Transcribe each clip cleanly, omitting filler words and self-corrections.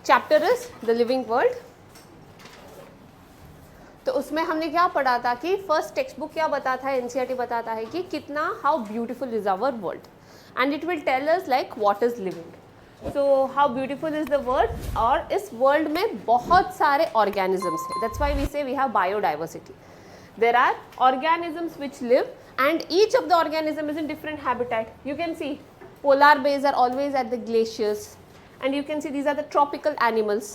Chapter is the living world. तो उसमें हमने क्या पढ़ा था कि फर्स्ट टेक्स्ट बुक क्या बताता है, एनसीईआरटी बताता है कि कितना how beautiful is our world and it will tell us like what is living. So how beautiful is the world, और इस वर्ल्ड में बहुत सारे ऑर्गेनिजम्स हैं, that's why we say we have biodiversity. There are organisms which live and each of the organism is in different habitat. You can see polar bears are always at the glaciers and you can see these are the tropical animals.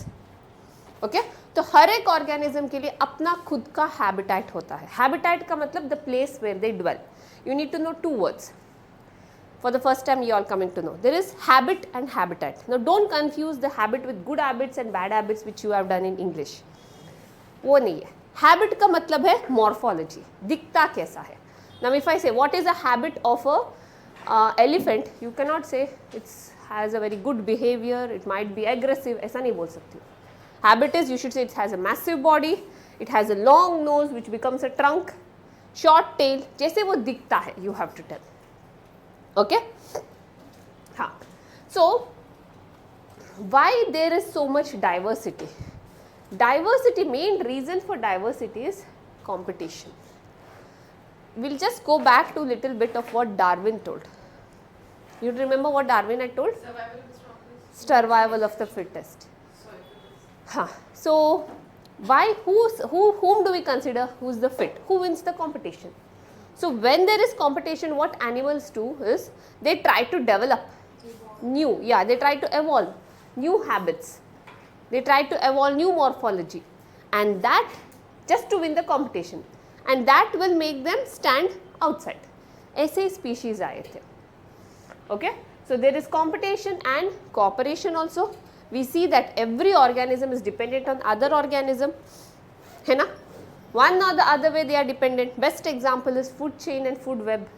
Okay, तो हर एक organism के लिए अपना खुद का habitat होता है. Habitat का मतलब the place where they dwell. You need to know two words. For the first time you all coming to know. There is habit and habitat. Now don't confuse the habit with good habits and bad habits which you have done in English. वो नहीं है. Habit का मतलब है morphology. दिखता कैसा है. Now if I say what is a habit of a elephant, you cannot say it has a very good behavior, it might be aggressive, ऐसा नहीं बोल सकती. Habit is, you should say it has a massive body, it has a long nose which becomes a trunk, short tail, जैसे वो दिखता है, you have to tell. Okay? हाँ. So why there is so much diversity? Diversity, main reason for diversity is competition. We'll just go back to little bit of what Darwin told. You remember what Darwin had told? Survival of the strongest. Survival of the fittest. Huh. So why, whom do we consider who's the fit? Who wins the competition? So when there is competition, what animals do is they try to develop new, they try to evolve new habits. They try to evolve new morphology, and that just to win the competition. And that will make them stand outside. ऐसे species आए थे. Okay, so there is competition and cooperation also. We see that every organism is dependent on other organism, है ना? One or the other way they are dependent. Best example is food chain and food web.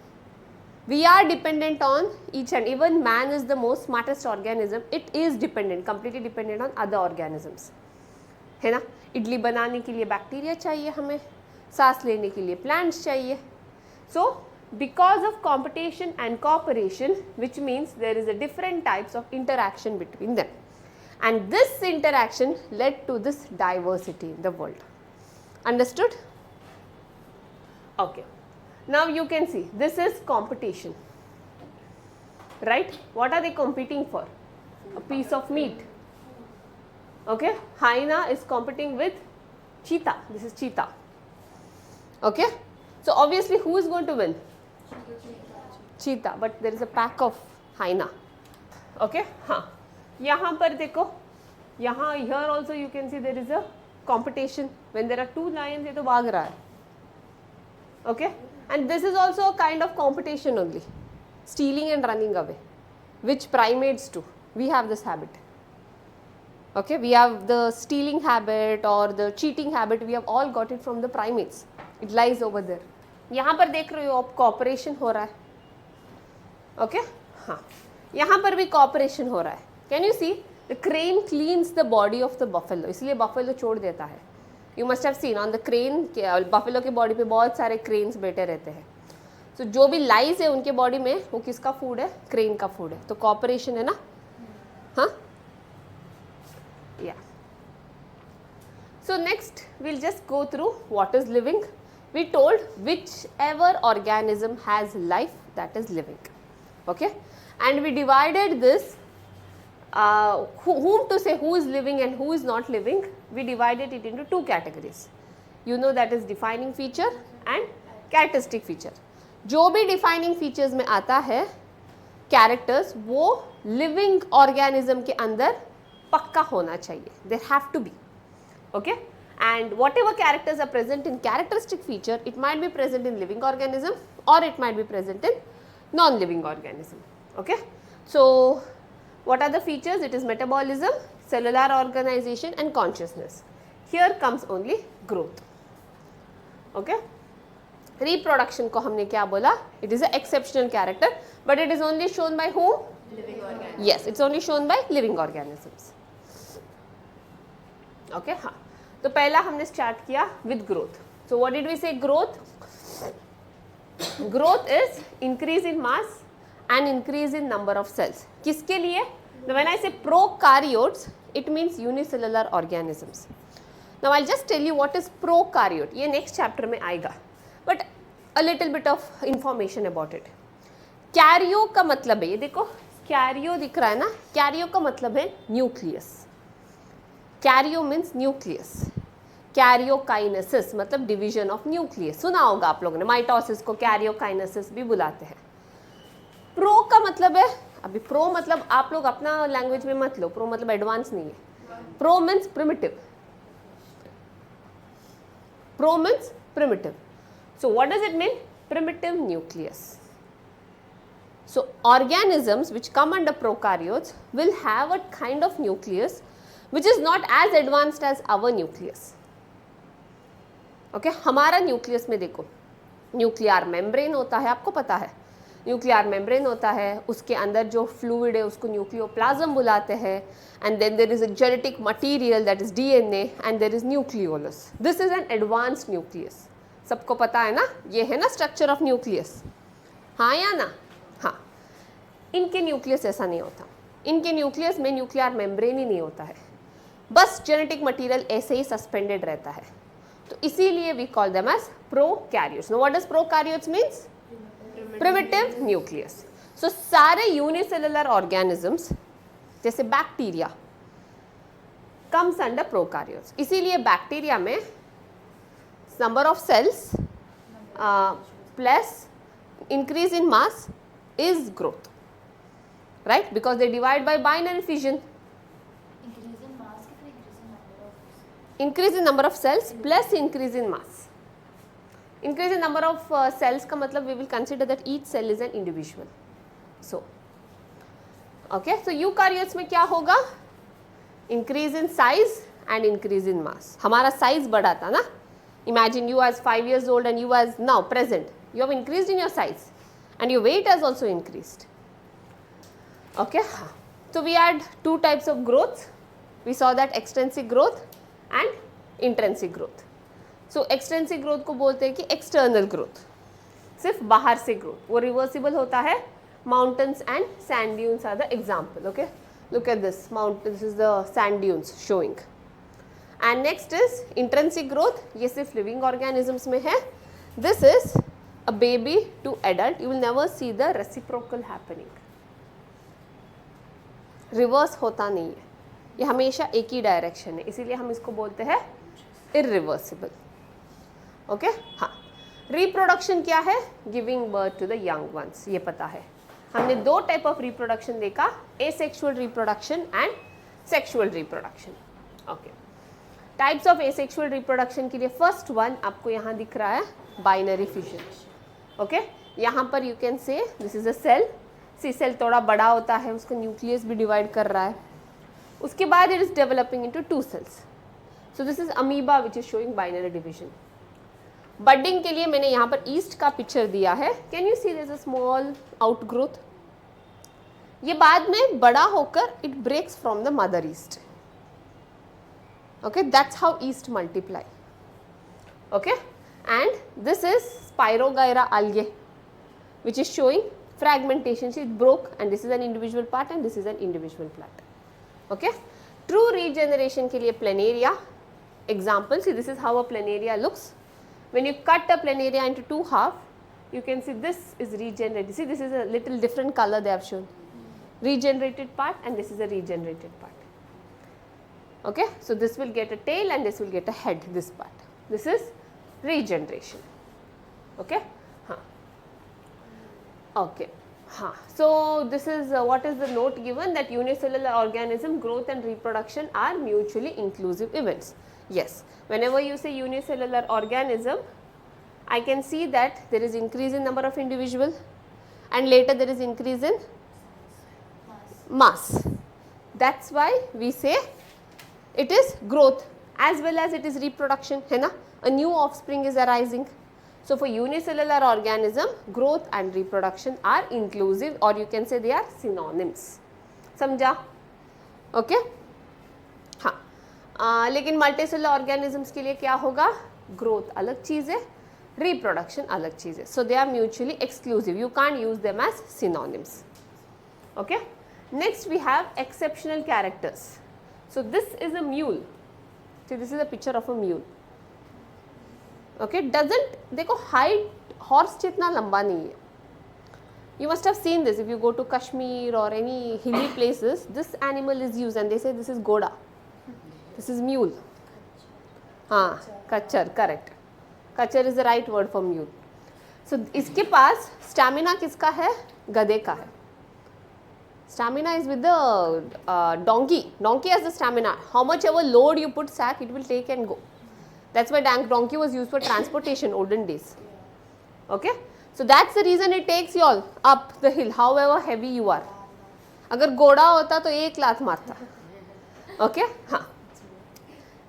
We are dependent on each, and even man is the most smartest organism. It is dependent, completely dependent on other organisms, है ना? इडली बनाने के लिए bacteria चाहिए हमें, सांस लेने के लिए प्लांट्स चाहिए. So because of competition and cooperation, which means there is a different types of interaction between them, and this interaction led to this diversity in the world. Understood? Okay, now you can see this is competition, right? What are they competing for? A piece of meat. Okay, hyena is competing with cheetah. This is cheetah. Okay, so obviously who is going to win? Cheetah, but there is a pack of hyena. Okay, हाँ, यहाँ पर देखो, यहाँ here also you can see there is a competition. When there are two lions, ये तो भाग रहा है. Okay, and this is also a kind of competition only, stealing and running away, which primates do. We have this habit. Okay, we have the stealing habit or the cheating habit. We have all got it from the primates. It lies over there. यहाँ पर देख रहे हो आप cooperation हो रहा है. Okay, हाँ, यहाँ पर भी cooperation हो रहा है. Can you see? The crane cleans the body of the buffalo. इसलिए buffalo छोड़ देता है. You must have seen on the crane, buffalo के body पे बहुत सारे cranes बैठे रहते हैं. So जो भी lies है उनके body में, वो किसका food है? Crane का food है. तो cooperation है ना? हाँ? Yeah. So next we'll just go through what is living. We told whichever organism has life, that is living. Okay, and we divided this whom to say who is living and who is not living. We divided it into two categories. You know, that is defining feature and characteristic feature. जो भी defining features में आता है characters, वो living organism के अंदर पक्का होना चाहिए. There have to be. Okay, and whatever characters are present in characteristic feature, it might be present in living organism or it might be present in non-living organism. Okay, so what are the features? It is metabolism, cellular organization and consciousness. Here comes only growth. Okay, reproduction को हमने क्या बोला? It is an exceptional character, but it is only shown by whom? Living organisms. Yes, it's only shown by living organisms. Okay, हाँ, तो पहला हमने start किया with growth. So what did we say? Growth. Growth is increase in mass and increase in number of cells. किसके लिए? When I say prokaryotes, It means unicellular organisms. Now I'll just tell you what is prokaryote. ये next chapter में आएगा. But a little bit of information about it. Karyo का मतलब है, ये देखो कैरियो दिख रहा है ना, कैरियो का मतलब है nucleus. Cairo means nucleus. Karyokinesis मतलब डिवीजन ऑफ न्यूक्लियस. सुना होगा आप लोगों ने, माइटोसिस को कैरियोकाइनेसिस भी बुलाते हैं. प्रो का मतलब है, अभी प्रो मतलब आप लोग अपना लैंग्वेज में मत लो, प्रो मतलब एडवांस नहीं है. Pro means primitive. Pro means primitive. So what does it mean? Primitive nucleus. So organisms which come under prokaryotes will have a kind of nucleus which is not as advanced as our nucleus. Okay, हमारा nucleus में देखो nuclear membrane होता है, आपको पता है nuclear membrane होता है, उसके अंदर जो फ्लूइड है उसको न्यूक्लियोप्लाज्म बुलाते हैं. And then there is a genetic material that is DNA and there is nucleolus. This is an advanced nucleus. सबको पता है ना, ये है ना स्ट्रक्चर ऑफ न्यूक्लियस. हाँ या ना? हाँ. इनके न्यूक्लियस ऐसा नहीं होता. इनके न्यूक्लियस में न्यूक्लियर मेम्ब्रेन ही नहीं होता है, बस जेनेटिक मटेरियल ऐसे ही सस्पेंडेड रहता है. तो इसीलिए we call them as prokaryotes. No what does prokaryotes means? Primitive nucleus. So सारे यूनिसेलुलर ऑर्गेनिजम्स जैसे बैक्टीरिया कम्स अंडर प्रोकैरियोट्स. इसीलिए बैक्टीरिया में number of cells plus increase in mass is growth, right? Because they divide by binary fission. Increase in mass कितना increase in number of? Increase in number of cells plus increase in mass. Increase in number of cells का मतलब we will consider that each cell is an individual. So, okay. So eukaryotes में क्या होगा? Increase in size and increase in mass. हमारा size बढ़ा था ना? Imagine you as 5 years old and you as now present. You have increased in your size and your weight has also increased. Okay. So we had two types of growth. We saw that extrinsic growth and intrinsic growth. So extrinsic growth को बोलते हैं कि external growth, सिर्फ बाहर से growth. वो reversible होता है. Mountains and sand dunes are the example. Okay. Look at this. Mountains is the sand dunes showing. And next is intrinsic growth. ये सिर्फ living organisms में है. This is a baby to adult. You will never see the reciprocal happening. Reverse होता नहीं है, ये हमेशा एक ही डायरेक्शन है, इसीलिए हम इसको बोलते हैं इरिवर्सिबल. ओके. हाँ. रिप्रोडक्शन क्या है? Giving birth to the young ones. ये पता है. हमने दो टाइप ऑफ रिप्रोडक्शन देखा, asexual reproduction and sexual reproduction. Okay. Types of asexual reproduction के लिए फर्स्ट वन आपको यहाँ दिख रहा है, बाइनरी फिशन. ओके. यहाँ पर you can say this is a cell. See cell थोड़ा बड़ा होता है, उसका न्यूक्लियस भी डिवाइड कर रहा है. उसके बाद it is developing into two cells. So this is amoeba which is showing binary division. Budding के लिए मैंने यहाँ पर ईस्ट का पिक्चर दिया है. Can you see this a small outgrowth. ये बाद में बड़ा होकर it breaks from the mother yeast. Okay, that's how yeast multiply. Okay, and this is Spirogyra algae, which is showing fragmentation. See, it broke, and this is an individual part, and this is an individual plant. Okay, true regeneration के लिए planaria. Example, see, this is how a planaria looks. When you cut a planaria into two half, you can see this is regenerated. See, this is a little different color they have shown. Regenerated part, and this is a regenerated part. Okay, so this will get a tail and this will get a head, this part. This is regeneration. Okay. Huh. Okay. Huh. So this is what is the note given, that unicellular organism growth and reproduction are mutually inclusive events. Yes, whenever you say unicellular organism, I can see that there is increase in number of individual and later there is increase in mass. That's why we say it is growth as well as it is reproduction, है ना? A new offspring is arising. So for unicellular organism, growth and reproduction are inclusive, or you can say they are synonyms. समझा? Okay? हाँ. लेकिन multicellular organisms के लिए क्या होगा? Growth अलग चीज़ है, रिप्रोडक्शन अलग चीज़ है. So they are mutually exclusive. You can't use them as synonyms. Okay. Next we have exceptional characters. So this is a mule. See, this is a picture of a mule. Okay, doesn't, देखो height horse जितना लंबा नहीं है. You must have seen this if you go to Kashmir or any hilly places. This animal is used and they say this is goda. This is mule. हाँ, कच्चर, correct. कच्चर is the right word for mule. So इसके पास stamina किसका है? गधे का है. Stamina is with the donkey. Donkey has the stamina. How much ever load you put sack, it will take and go. That's why donkey was used for transportation olden days. Okay? So that's the reason it takes you all up the hill, however heavy you are. अगर घोड़ा होता तो एक लात मारता. Okay? हाँ.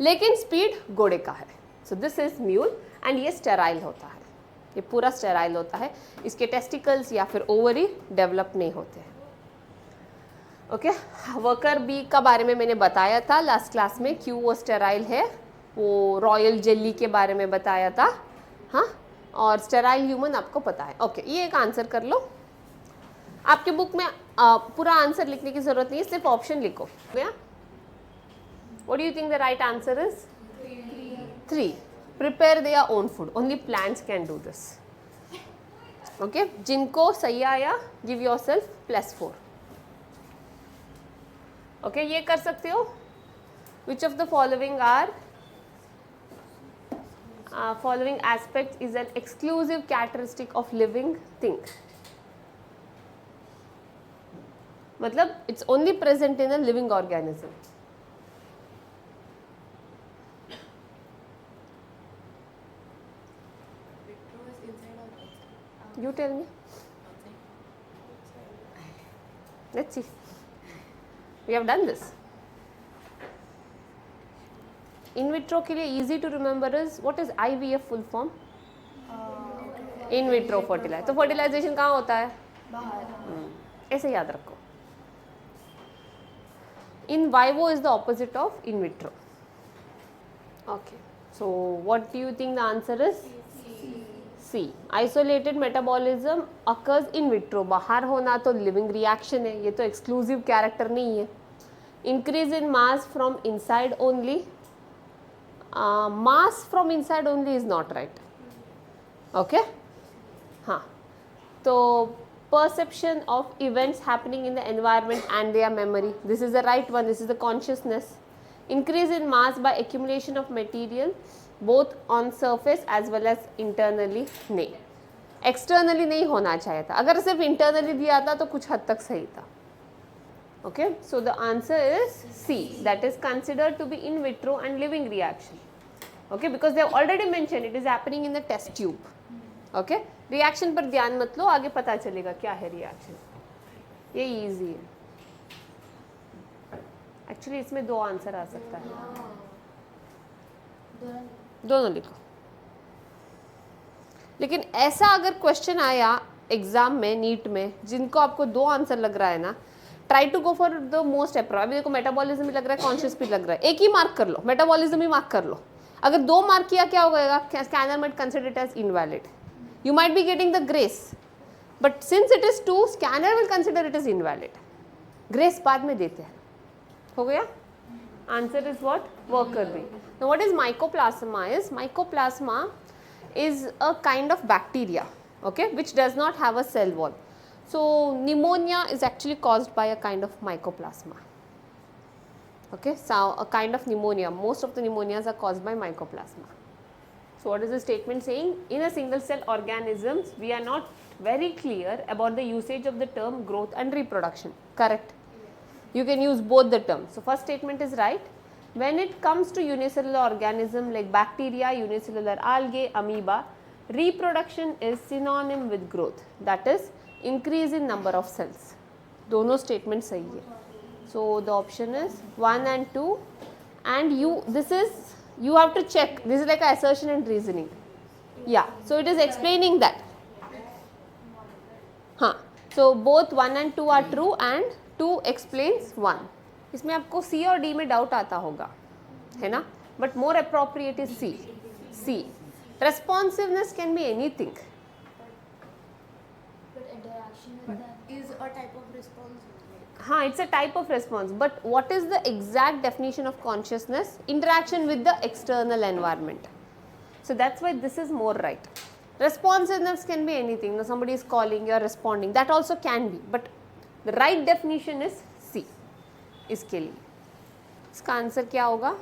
लेकिन speed घोड़े का है. So this is mule and ये sterile होता है. ये पूरा sterile होता है. इसके testicles या फिर ovary develop नहीं होते हैं. ओके, वर्कर बी का बारे में मैंने बताया था लास्ट क्लास में, क्यों वो स्टेराइल है, वो रॉयल जेली के बारे में बताया था. हाँ, और स्टेराइल ह्यूमन आपको पता है. ओके, ये एक आंसर कर लो. आपके बुक में पूरा आंसर लिखने की जरूरत नहीं है, सिर्फ ऑप्शन लिखो. What do you think the right answer is? 3. Prepare their own food. Only plants can do this. Okay, जिनको सही आया गिव योरसेल्फ +4. ओके, ये कर सकते हो. Which of the following are following aspect is an exclusive characteristic of living thing. मतलब it's only present in a living organism. You tell me. Let's see. We have done this. In vitro के लिए easy to remember is, what is IVF full form? In vitro fertilizer. तो fertilization कहाँ होता है? ऐसे याद रखो. In vivo is the opposite of in vitro. Okay. So what do you think the answer is? C. Isolated metabolism occurs in vitro. बाहर होना तो living reaction है. ये तो exclusive character नहीं है. Increase in mass from inside only. Mass from inside only is not right. Okay? हाँ. तो perception of events happening in the environment and their memory. This is the right one. This is the consciousness. Increase in mass by accumulation of material both on surface as well as internally. नहीं. Externally नहीं होना चाहिए था. अगर सिर्फ internally दिया था तो कुछ हद तक सही था. Okay, so the answer is C. That is considered to be in vitro and living reaction. Okay, because they have already mentioned it is happening in the test tube. Okay, reaction पर ध्यान मत लो, आगे पता चलेगा क्या है reaction. ये easy है. Actually इसमें 2 आंसर आ सकता है. दोनों लिखो. लेकिन ऐसा अगर क्वेश्चन आया एग्जाम में, नीट में, जिनको आपको 2 आंसर लग रहा है ना, try to go for the most approach. अभी देखो मेटाबॉलिज्म भी लग रहा है, कॉन्शियस भी लग रहा है, एक ही मार्क कर लो, मेटाबॉलिज्म ही मार्क कर लो. अगर 2 मार्क किया क्या होगा? Scanner might consider it as invalid. You might be getting the grace, but since it is 2, scanner will consider it is invalid. Grace बाद में देते हैं. हो गया? Answer is what? Worker B. Now what is mycoplasma? Is mycoplasma is a kind of bacteria, okay, which does not have a cell wall. So pneumonia is actually caused by a kind of mycoplasma. Okay, so a kind of pneumonia, most of the pneumonias are caused by mycoplasma. So what is the statement saying? In a single cell organisms, we are not very clear about the usage of the term growth and reproduction. Correct? You can use both the terms. So first statement is right. When it comes to unicellular organism like bacteria, unicellular algae, amoeba, reproduction is synonym with growth. That is increase in number of cells. दोनों statement सही है. So the option is 1 and 2, and you have to check. This is like an assertion and reasoning. Yeah. So it is explaining that. हाँ. So both 1 and 2 are true, and 2 explains 1. इसमें आपको सी और D में doubt आता होगा, है ना, but more appropriate is C. C. Responsiveness can be anything. But interaction with that is a type of response. हाँ, it's a type of response, but what is the exact definition of consciousness? Interaction with the external environment. So that's why this is more right. Responsiveness can be anything. Now somebody is calling, you are responding. That also can be, but the right definition is C. इसके लिए इसका answer क्या होगा?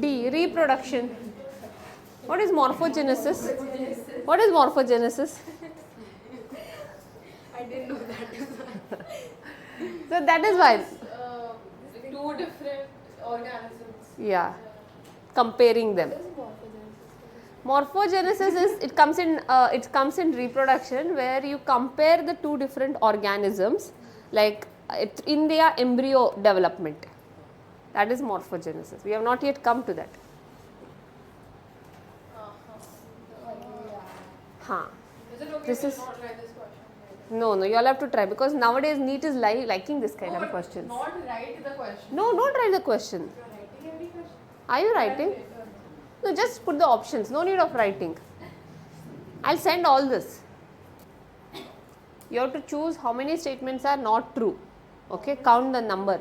D. Reproduction. What is morphogenesis? What is morphogenesis? I didn't know that. So that is why. Two different organisms. Yeah, comparing them. Morphogenesis is it comes in reproduction, where you compare the two different organisms, like in their embryo development. That is morphogenesis. We have not yet come to that. Huh. Is it okay This if is- we not write this question? No, you all have to try, because nowadays NEET is liking this kind No, of but questions. Not write the question. No, don't write the question. You're writing every question. Are you writing? No, just put the options. No need of writing. I'll send all this. You have to choose how many statements are not true. Okay, count the number.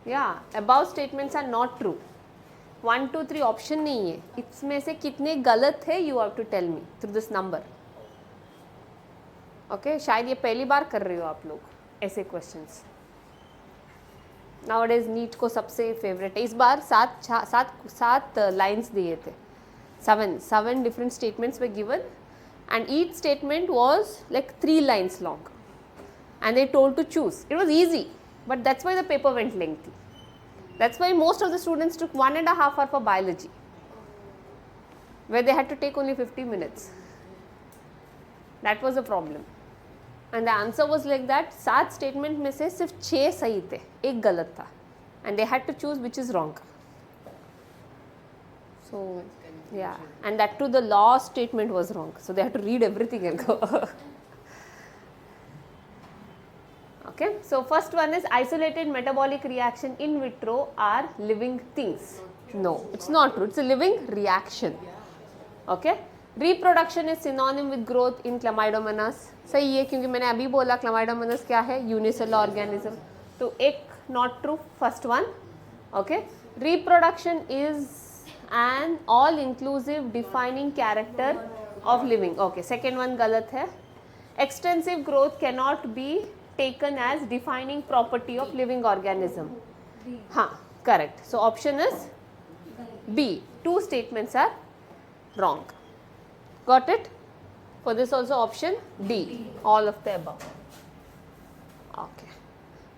Yeah, above statements are not true. 1, 2, 3 option नहीं है. इसमें से कितने गलत है, you have to tell me through this number. Okay, शायद ये पहली बार कर रहे हो आप लोग ऐसे questions. Nowadays नीट को सबसे फेवरेट है. इस बार सात लाइन्स दिए थे. Seven different statements were given, and each statement was like 3 lines long, and they told to choose. It was easy, but that's why the paper went lengthy. That's why most of the students took 1.5 hours for biology, where they had to take only 50 minutes. That was the problem. And the answer was like that. 7 statement में से सिर्फ 6 सही थे, 1 गलत था, and they had to choose which is wrong. So yeah, and that too the last statement was wrong, so they had to read everything and go. Okay, so first one is isolated metabolic reaction in vitro are living things. No, it's not true. It's a living reaction. Okay, reproduction is synonym with growth in Chlamydomonas. सही है, क्योंकि मैंने अभी बोला Chlamydomonas क्या है, unicellular organism. तो एक not true, first one. Okay, reproduction is an all-inclusive defining character of living. Okay, second one गलत है. Extensive growth cannot be taken as defining property of living organism. हाँ, correct. So option is B. 2 statements are wrong. Got it? For this also option D. All of the above. Okay.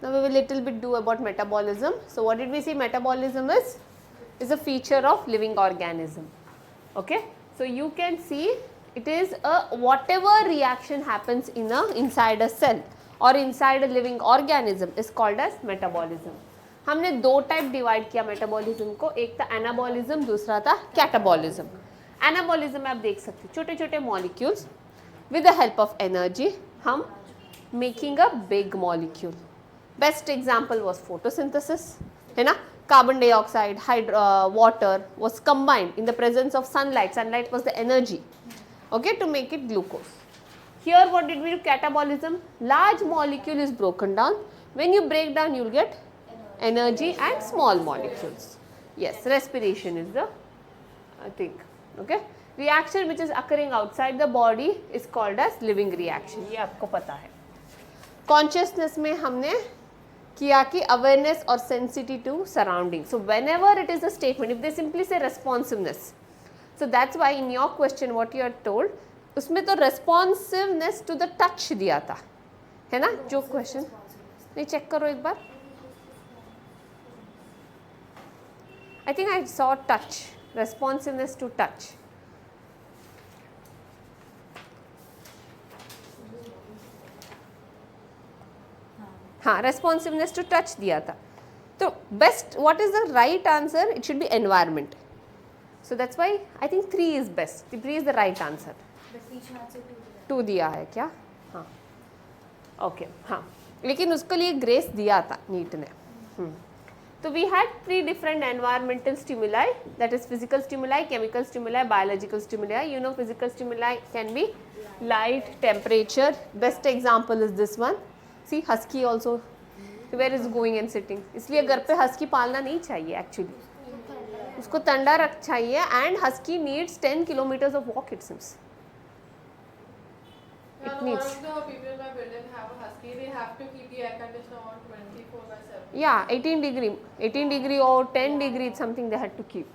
Now we will little bit do about metabolism. So what did we see? Metabolism is a feature of living organism. Okay. So you can see it is a whatever reaction happens inside a cell or inside a living organism is called as metabolism. हमने 2 type divide किया metabolism को, एक था anabolism, दूसरा था catabolism. Anabolism आप देख सकते हैं, छोटे छोटे molecules with the help of energy हम making a big molecule. Best example was photosynthesis, है ना. Carbon dioxide, water was combined in the presence of sunlight. Sunlight was the energy, okay, to make it glucose. Here what did we do? Catabolism. Large molecule is broken down. When you break down, you will get energy and small molecules. Yes, respiration is the thing. Okay. Reaction which is occurring outside the body is called as living reaction. ये आपको पता है. Consciousness में हमने किया कि awareness or sensitivity to surrounding. So whenever it is a statement, if they simply say responsiveness, so that's why in your question what you are told, उसमें तो responsiveness to the touch दिया था, है ना. जो question नहीं check करो एक बार. I think I saw touch, responsiveness to touch. हाँ, responsiveness to touch दिया था. तो best, what is the right answer? It should be environment. So that's why I think 3 is best. 3 is the right answer. But each answer 2 दिया है क्या? हाँ. Okay, हाँ. लेकिन उसके लिए ग्रेस दिया था नीट ने. So we had 3 different environmental stimuli, that is physical stimuli, chemical stimuli, biological stimuli. You know physical stimuli can be light, temperature. Best example is this one. See, husky also where is going and sitting. इसलिए घर पे husky पालना नहीं चाहिए actually. उसको ठंडा रख चाहिए. And husky needs 10 kilometers of walk, it seems. Yeah, It no, needs. one of the people in my building have a husky. They have to keep the air conditioner on 24/7. Yeah, 18 degree or 10 degree, it's something they had to keep.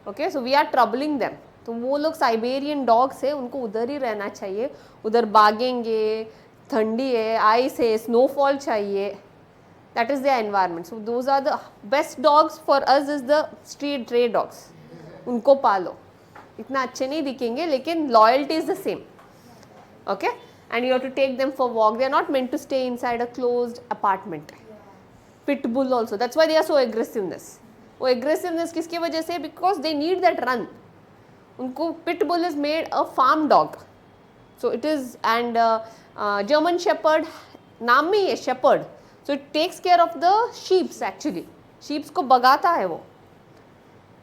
Okay, so we are troubling them. तो वो लोग Siberian dogs है, उनको उधर ही रहना चाहिए. उधर भागेंगे, ठंडी है, आइस है, स्नोफॉल चाहिए. That is their environment. So those are the best dogs for us is the street stray dogs. उनको पालो. इतना अच्छे नहीं दिखेंगे लेकिन loyalty is the same. Okay, and you have to take them for walk. They are not meant to stay inside a closed apartment. Pit bull also. That's why they are so aggressiveness. वो aggressiveness किसकी वजह से? Because they need that run. उनको pit bull is made a farm dog. So it is, and German shepherd नाम में ही है shepherd. So it takes care of the sheeps actually. Sheeps को भगाता है वो.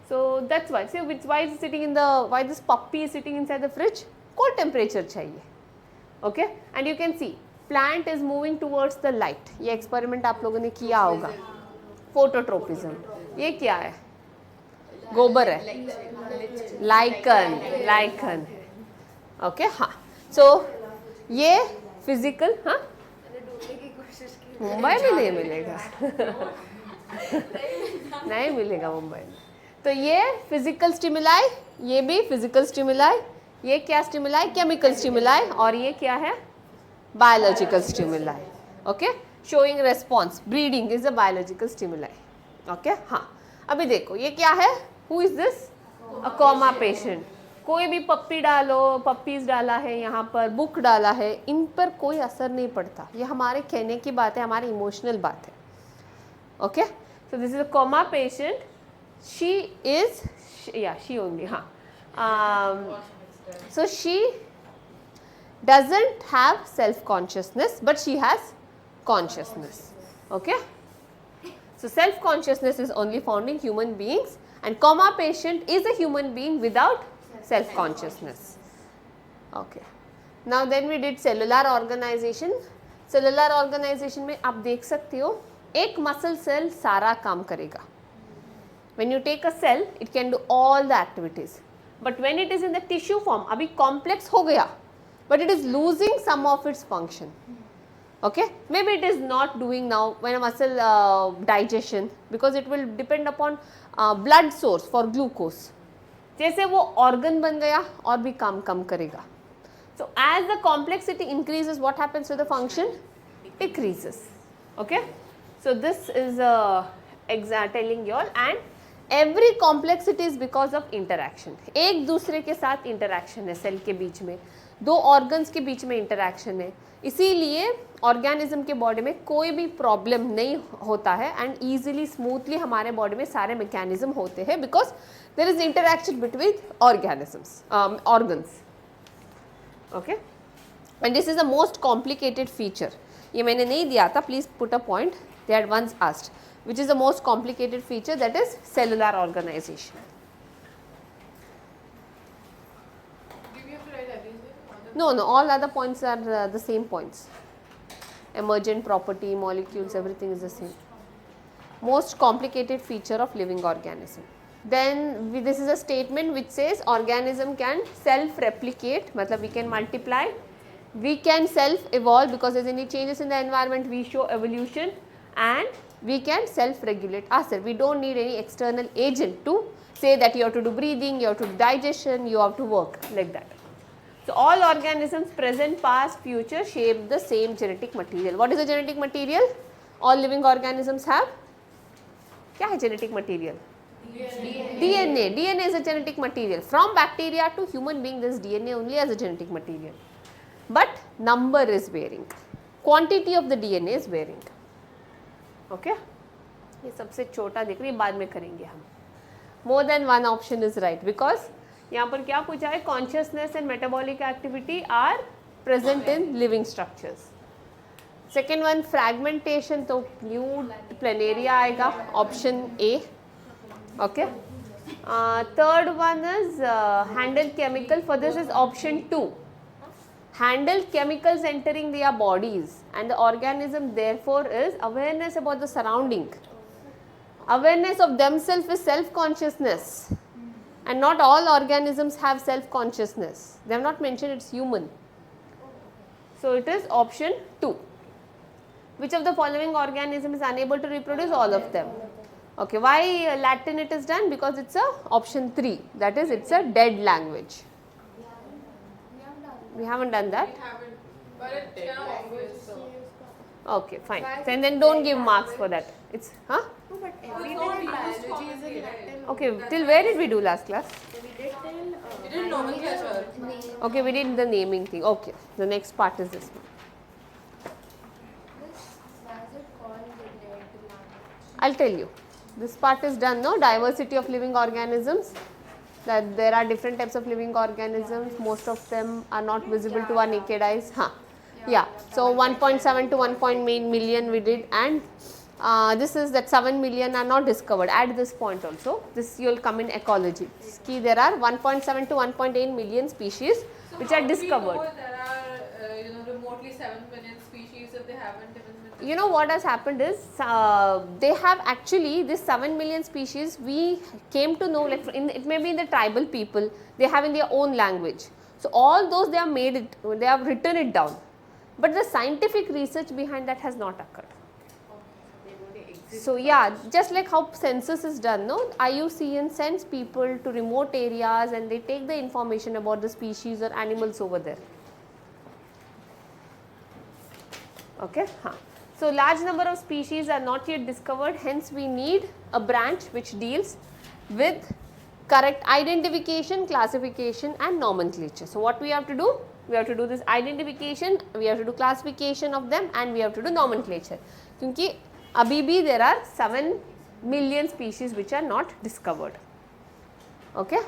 So that's why. See, why is it sitting in the? Why this puppy is sitting inside the fridge? Cold temperature चाहिए. Okay, and you can see plant is moving towards the light. ये experiment आप लोगों ने किया होगा. Phototropism. ये क्या है? गोबर है. Lichen. Okay, हाँ. So ये physical, हाँ? मुंबई में नहीं मिलेगा. नहीं मिलेगा मुंबई में. तो ये फिजिकल स्टिमुलाई, ये भी फिजिकल स्टिमुलाई. ये क्या स्टिमुलाई? Chemical stimuli. और ये क्या है? Biological stimuli. Okay, showing response. Breeding is a biological stimuli. Okay, हाँ. अभी देखो ये क्या है? Who is this? A coma patient. कोई भी पप्पी डालो, पप्पीज डाला है यहाँ पर, बुक डाला है, इन पर कोई असर नहीं पड़ता. ये हमारे कहने की बात है, हमारी इमोशनल बात है. Okay, so this is a coma patient. She is, she only, so she doesn't have self-consciousness, but she has consciousness. Okay, so self-consciousness is only found in human beings, and coma patient is a human being without self-consciousness. Okay, now then we did cellular organization. Cellular organization में आप देख सकते हो एक muscle cell सारा काम करेगा. When you take a cell, it can do all the activities. But when it is in the tissue form, अभी complex हो गया, but it is losing some of its function. Okay, maybe it is not doing now when a muscle digestion, because it will depend upon blood source for glucose. जैसे वो organ बन गया और भी काम कम करेगा. So as the complexity increases, what happens to the function? Decreases. Okay, so this is telling you all, and every complexity is because of interaction. एक दूसरे के साथ interaction है सेल के बीच में, दो organs के बीच में interaction है. इसीलिए ऑर्गेनिज्म के बॉडी में कोई भी प्रॉब्लम नहीं होता है एंड ईजिली स्मूथली हमारे बॉडी में सारे मैकेनिज्म होते हैं because there is interaction between organisms organs. Okay, and this is the most complicated feature. ये मैंने नहीं दिया था, please put a point. They had once asked which is the most complicated feature, that is cellular organization. Do we have to write everything? No, all other points are the same points. Emergent property, molecules, everything is the same. Most complicated feature of living organism. Then this is a statement which says organism can self-replicate, matlab we can multiply, we can self-evolve because there's any changes in the environment, we show evolution, and we can self-regulate ourselves. We don't need any external agent to say that you have to do breathing, you have to do digestion, you have to work like that. So all organisms, present, past, future, shape the same genetic material. What is the genetic material? All living organisms have? क्या है genetic material? DNA. DNA is a genetic material. From bacteria to human being, this DNA only as a genetic material. But number is varying. Quantity of the DNA is varying. Okay, ये सबसे छोटा दिख रही है, बाद में करेंगे हम. More than one option is right because यहाँ पर क्या पूछा है? Consciousness and metabolic activity are present in living structures. Second one fragmentation, तो न्यू प्लेनेरिया आएगा, option A. Okay, third one is handle chemical, for this is option 2. handle chemicals entering their bodies, and the organism therefore is awareness about the surrounding. Awareness of themselves is self-consciousness, and not all organisms have self-consciousness. They have not mentioned it's human. So it is option 2. Which of the following organism is unable to reproduce? All of them. Okay, why Latin it is done? Because it's a option 3, that is it's a dead language. We haven't done that. We haven't, but it's kind of obvious. So. Okay, fine. Then don't give marks for that. It's No, but It's every not day used biology is commonly, in right? Latin. okay. Till where did we do last class? So we did till We did nomenclature. Okay, we did the naming thing. Okay, the next part is this one. Why is it called the dead language? I'll tell you. This part is done, no? Diversity of living organisms. That there are different types of living organisms. Most of them are not visible to our naked eyes. Yeah. So 1.7 to 1.8 million we did, and this is that 7 million are not discovered at this point also. This you will come in ecology. Key, there are 1.7 to 1.8 million species So which how are do we discovered. know there are remotely 7 million species if they haven't even been. You know what has happened is they have actually this 7 million species we came to know, like it may be in the tribal people, they have in their own language. So all those they have made it, they have written it down, but the scientific research behind that has not occurred. So yeah, just like how census is done, no, IUCN sends people to remote areas and they take the information about the species or animals over there. Okay. So large number of species are not yet discovered, hence we need a branch which deals with correct identification, classification and nomenclature. So what we have to do? We have to do this identification, we have to do classification of them, and we have to do nomenclature. Because abhi bhi there are 7 million species which are not discovered. Okay.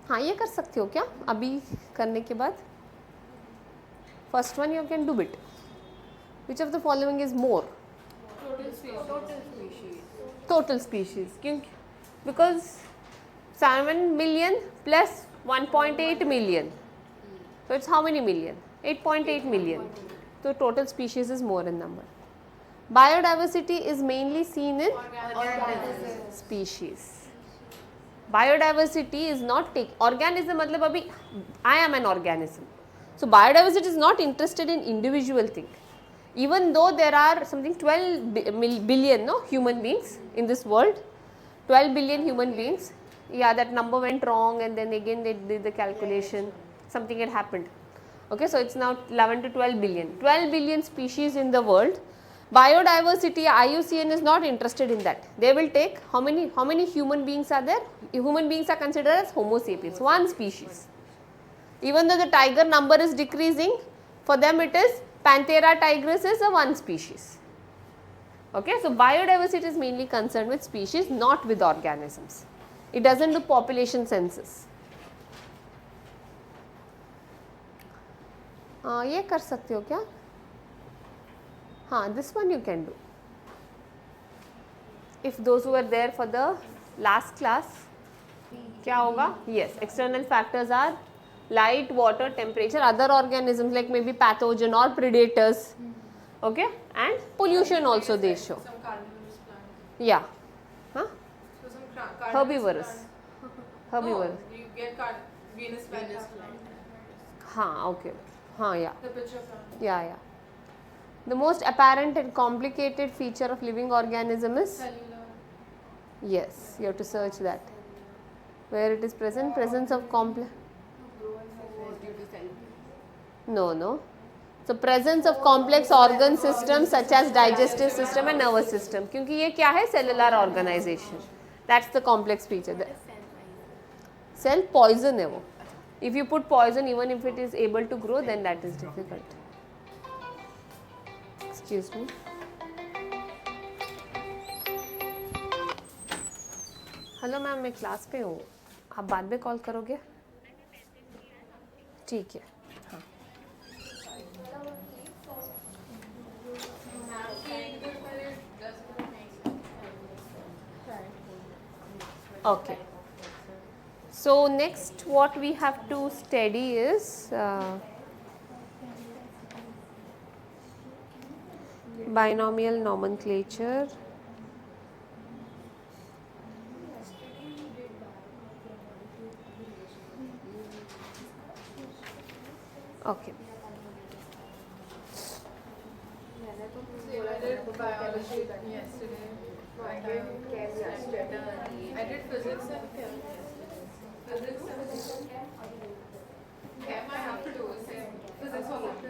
हाँ, ये कर सकते हो क्या अभी करने के बाद? First one you can do it. Which of the following is more? Total species. क्यों? Because 7 million plus 1.8 million. So it's how many million? 8.8 million. So total species is more in number. Biodiversity is mainly seen in species. Biodiversity is not organism मतलब अभी I am an organism. So biodiversity is not interested in individual thing. Even though there are something 12 billion human beings in this world, 12 billion human beings. Yeah, that number went wrong and then again they did the calculation. Something had happened. Okay, so it's now 11 to 12 billion. 12 billion species in the world. Biodiversity, IUCN is not interested in that. They will take how many human beings are there? Human beings are considered as Homo sapiens, one species. Even though the tiger number is decreasing, for them it is Panthera tigris is a one species. Okay, so biodiversity is mainly concerned with species, not with organisms. It doesn't do population census. ये कर सकते हो क्या? This one you can do. If those who were there for the last class, क्या होगा? Yes, external factors are light, water, temperature, other organisms like maybe pathogen or predators, okay, and pollution also they show. Some carnivorous plants. Yeah, So some herbivorous. No, Herbivorous. you get Venus flytrap. Okay. Yeah. The pitcher plant. Yeah. The most apparent and complicated feature of living organism is, Cellular. yes, you have to search that. Where it is present, presence of complex. No. So presence of complex organ systems such as digestive system and nervous system. क्योंकि ये क्या है? Cellular organization. That's the complex feature. Cell poison है वो. If you put poison, even if it is able to grow, then that is difficult. Excuse me. Hello ma'am, मैं class पे हूँ, आप बाद में कॉल करोगे? ठीक है. Okay. So next what we have to study is binomial nomenclature. Okay. Same, I did biology yesterday. I did physics and chem yesterday. Physics and chem I have to do same. Physics was after.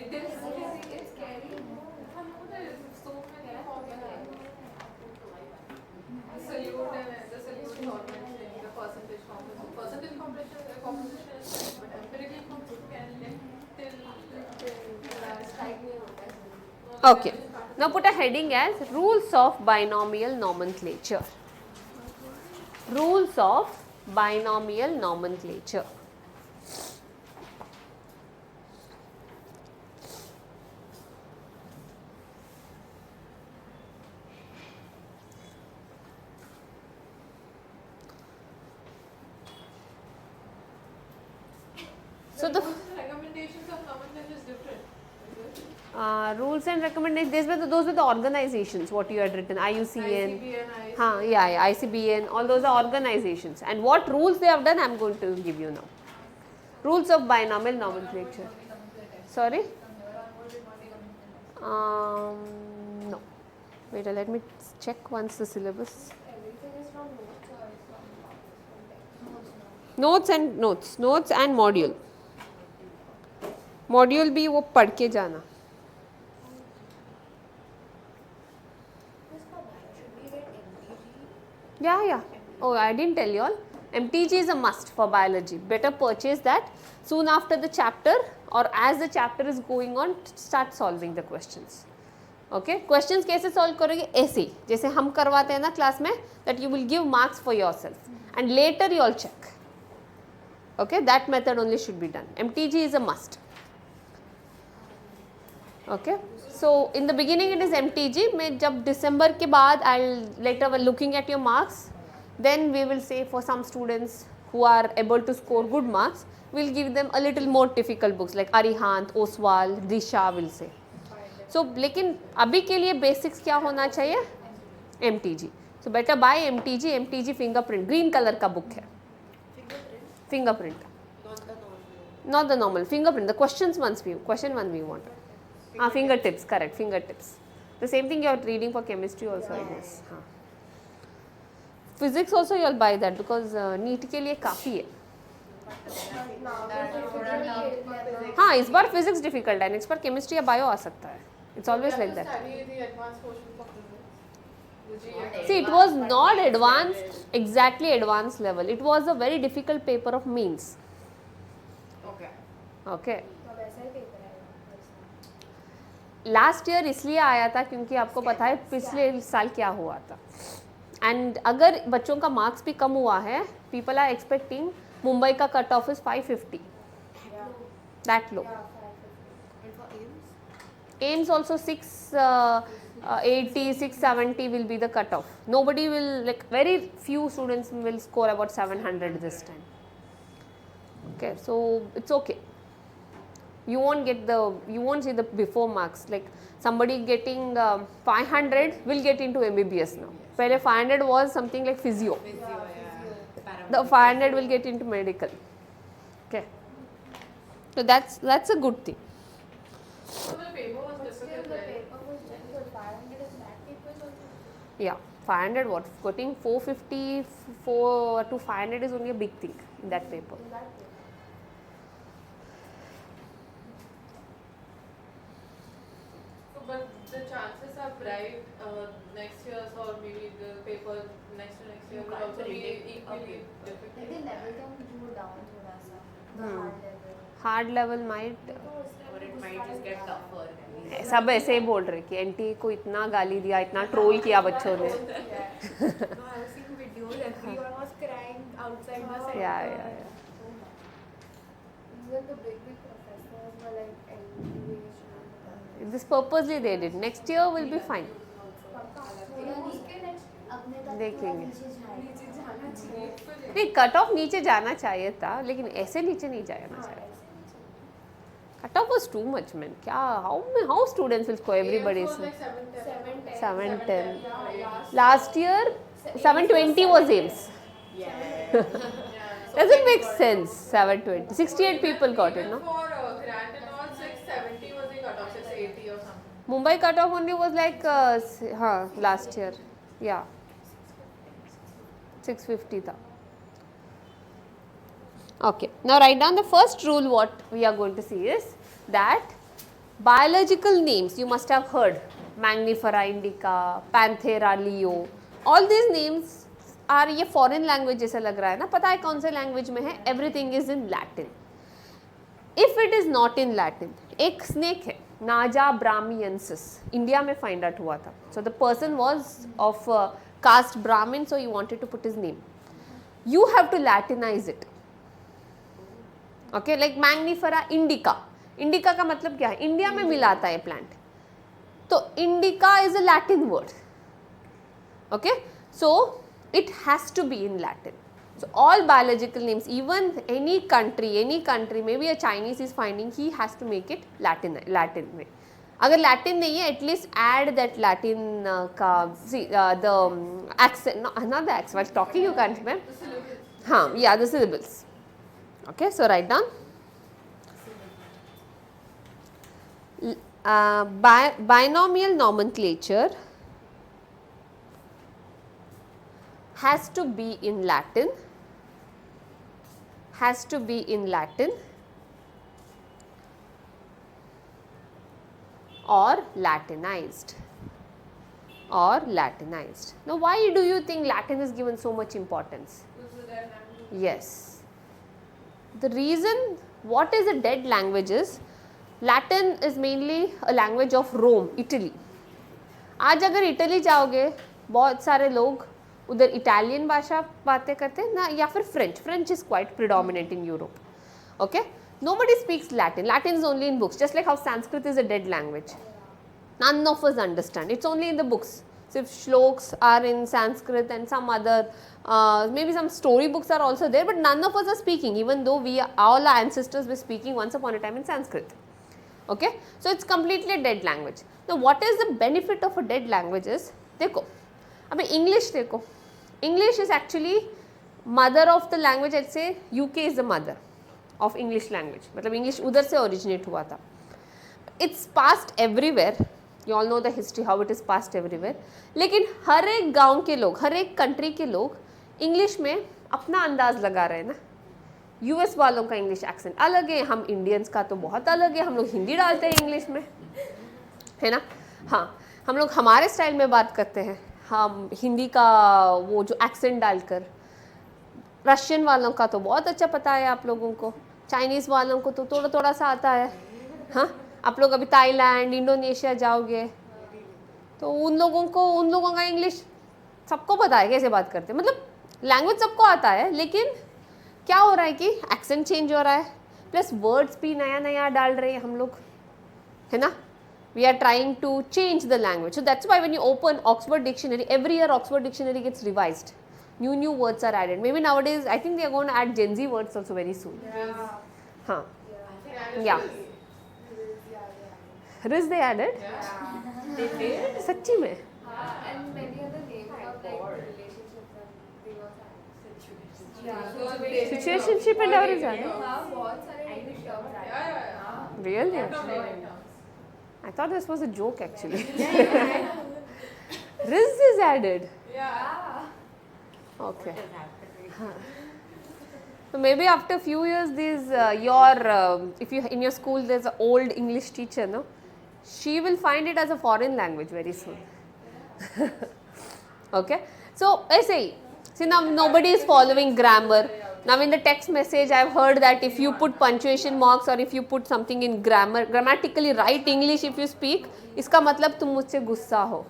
It is scary. It's scary. So many formulas. The solute and the solute solvent thing, the percentage composition. Percentage composition is fine, but empirical composition can link till strike me out. Okay. Now put a heading as rules of binomial nomenclature. Rules of binomial nomenclature. So the recommendations of nomenclature is different. rules and recommendations, those were the organizations what you had written, IUCN. ICBN, Yeah, ICBN, all those are organizations. And what rules they have done, I am going to give you now. Rules of binomial nomenclature. Sorry? No. Wait, let me check once the syllabus. Everything is from notes or from Notes and module. Module भी वो पढ़ के जाना. Yeah. Oh, I didn't tell you all. MTG is a must for biology. Better purchase that soon after the chapter or as the chapter is going on, start solving the questions. Okay? Questions कैसे solve करोगे? ऐसे जैसे हम करवाते हैं ना class में, that you will give marks for yourself and later you all check. Okay? That method only should be done. MTG is a must. Okay? So in the beginning it is MTG. में जब December के बाद I'll later while looking at your marks, then we will say for some students who are able to score good marks, we'll give them a little more difficult books like Arihant, Oswal, Disha will say. So लेकिन अभी के लिए basics क्या होना चाहिए? MTG. So better buy MTG. MTG fingerprint, green color का book है. Fingerprint. Not the normal. Fingerprint. The question one we want. Fingertips, correct, fingertips. The same thing you are reading for chemistry also, I guess. Physics also you will buy that because NEET के लिए काफ़ी है. हाँ, इस बार physics difficult है, next बार chemistry या bio आ सकता है. It's always like that. See, it was not advanced, exactly advanced level. It was a very difficult paper of means. Okay. Last year इसलिए आया था क्योंकि आपको पता है पिछले साल क्या हुआ था. एंड अगर बच्चों का मार्क्स भी कम हुआ है, पीपल आर एक्सपेक्टिंग मुंबई का cut off is 550. That low. AIIMS also 680, 670 will be the cutoff. Nobody will, like very few students will score about 700 this time. Okay, so it's okay. You won't see the before marks. Like somebody getting 500 will get into MBBS now. Pehle 500 was something like physio. The 500 will get into medical. Okay. So that's a good thing. So the paper was difficult. Yeah, 500 what? Getting 454 to 500 is only a big thing in that paper. But the chances are bright next year or maybe the paper next year will also be equally difficult. लेकिन level का जो down थोड़ा सा, the hard level. Hard level might. Or it might just get tougher. सब ऐसे ही बोल रहे कि एनटीए को इतना गाली दिया, इतना ट्रोल किया बच्चों ने. No, I was seeing videos, everyone was crying outside the center. Yeah. Even the big professors were like NTA. This purposely they did. Next year will be fine. उसके next अपने तक देखेंगे. नीचे जाएगा. नहीं, कट ऑफ नीचे जाना चाहिए था, लेकिन ऐसे नीचे नहीं जाना चाहिए. Cut off was too much, man. क्या? How students will score? Everybody is 710. Last year 720 was AIMS. Doesn't make sense. 720. 68 people got it, no? For grant and all, 670 was the cutoff, 680 or something. Mumbai cutoff only was like last year. Yeah. 650 था. Okay, now write down the first rule. What we are going to see is that biological names you must have heard: Magnifera indica, Panthera leo. All these names are ये foreign language जैसा लग रहा है ना. पता है कौन से language में है? Everything is in Latin. If it is not in Latin, एक snake है Naja brahmiensis, इंडिया में find out हुआ था. So the person was of caste Brahmin, so he wanted to put his name. You have to Latinize it. Okay, like Magnifera indica. Indica का मतलब क्या है? India में मिलाता है प्लांट. तो indica is a Latin word. Okay, so it has to be in Latin. So all biological names, even any country, maybe a Chinese is finding, he has to make it Latin में. अगर Latin नहीं है, at least add that Latin का the accent, not the accent. While talking you can't remember. हाँ, yeah, the syllables. Okay, so write down. Binomial nomenclature has to be in Latin. Has to be in Latin or Latinized. Or Latinized. Now, why do you think Latin is given so much importance? Yes. The reason, what is a dead language is, Latin is mainly a language of Rome, Italy. आज अगर Italy जाओगे, बहुत सारे लोग उधर Italian भाषा बातें करते हैं ना, या फिर French is quite predominant in Europe. Okay, nobody speaks Latin. Latin is only in books, just like how Sanskrit is a dead language. None of us understand. It's only in the books. So if shloks are in Sanskrit and some other, maybe some story books are also there, but none of us are speaking, even though all our ancestors were speaking once upon a time in Sanskrit. Okay, so it's completely a dead language. Now what is the benefit of a dead language is, देखो, अबे English देखो, English is actually mother of the language. I'd say UK is the mother of English language. मतलब English उधर से originate हुआ था. It's passed everywhere. You all know the history how it is passed everywhere. लेकिन हर एक गांव के लोग, हर एक कंट्री के लोग इंग्लिश में अपना अंदाज लगा रहे हैं ना. यूएस वालों का इंग्लिश एक्सेंट अलग है, हम इंडियंस का तो बहुत अलग है. हम लोग हिंदी डालते हैं इंग्लिश में, है ना. हाँ, हम लोग हमारे स्टाइल में बात करते हैं, हम हिंदी का वो जो एक्सेंट डालकर. रशियन वालों का तो बहुत अच्छा पता है आप लोगों को, चाइनीज़ वालों को तो थोड़ा थोड़ा सा आता है. हाँ, आप लोग अभी ताइलैंड, इंडोनेशिया जाओगे तो उन लोगों का इंग्लिश सबको पता है कैसे बात करते हैं. मतलब लैंग्वेज सबको आता है, लेकिन क्या हो रहा है कि एक्सेंट चेंज हो रहा है, प्लस वर्ड्स भी नया नया डाल रहे हैं हम लोग, है ना. We are trying to change the language. So that's why when you open Oxford dictionary, every year Oxford dictionary gets revised. New words are added. Maybe nowadays I think they are going to add Gen Z words also very soon. Huh. Yeah. Riz they added? They did? सच्ची में? And many other names of like relationships and they also added. Situationship and और is added? हाँ, बहुत सारे English terms added. Really? I thought this was a joke actually. Riz is added. Okay. So maybe after a few years, these if you in your school there's an old English teacher, no, she will find it as a foreign language very soon. Okay. So ऐसे ही, see now nobody is following grammar. Now in the text message I've heard that if you put punctuation marks or if you put something in grammatically right English if you speak, इसका मतलब तुम मुझसे गुस्सा हो.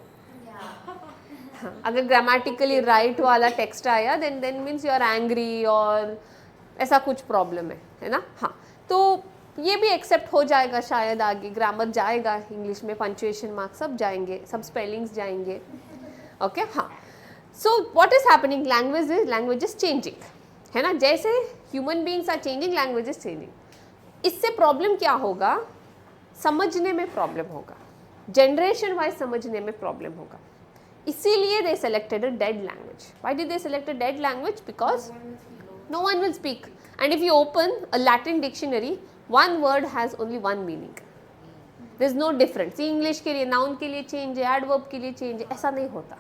अगर grammatically right वाला text आया then means you are angry और ऐसा कुछ प्रॉब्लम है ना. हाँ, तो ये भी एक्सेप्ट हो जाएगा शायद आगे. ग्रामर जाएगा इंग्लिश में, पंक्चुएशन मार्क्स सब जाएंगे, सब स्पेलिंग्स जाएंगे. ओके. हाँ, So what is happening? Language is changing, है ना? जैसे human beings are changing, language is changing. इससे प्रॉब्लम क्या होगा? समझने में प्रॉब्लम होगा, जनरेशन वाइज समझने में प्रॉब्लम होगा. इसीलिए they selected a dead language. Why did they select a dead language? Because no one will speak. And if you open a Latin dictionary, one word has only one meaning. There is no difference. English के लिए noun के लिए change है, adverb के लिए change है, ऐसा नहीं होता.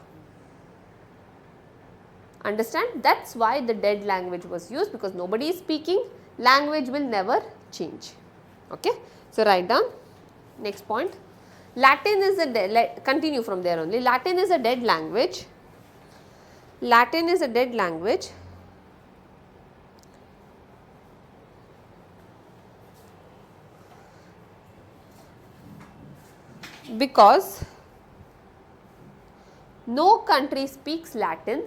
Understand? That's why the dead language was used, because nobody is speaking. Language will never change. Okay? So write down. Next point. Latin is a dead. Continue from there only. Latin is a dead language. Latin is a dead language. Because no country speaks Latin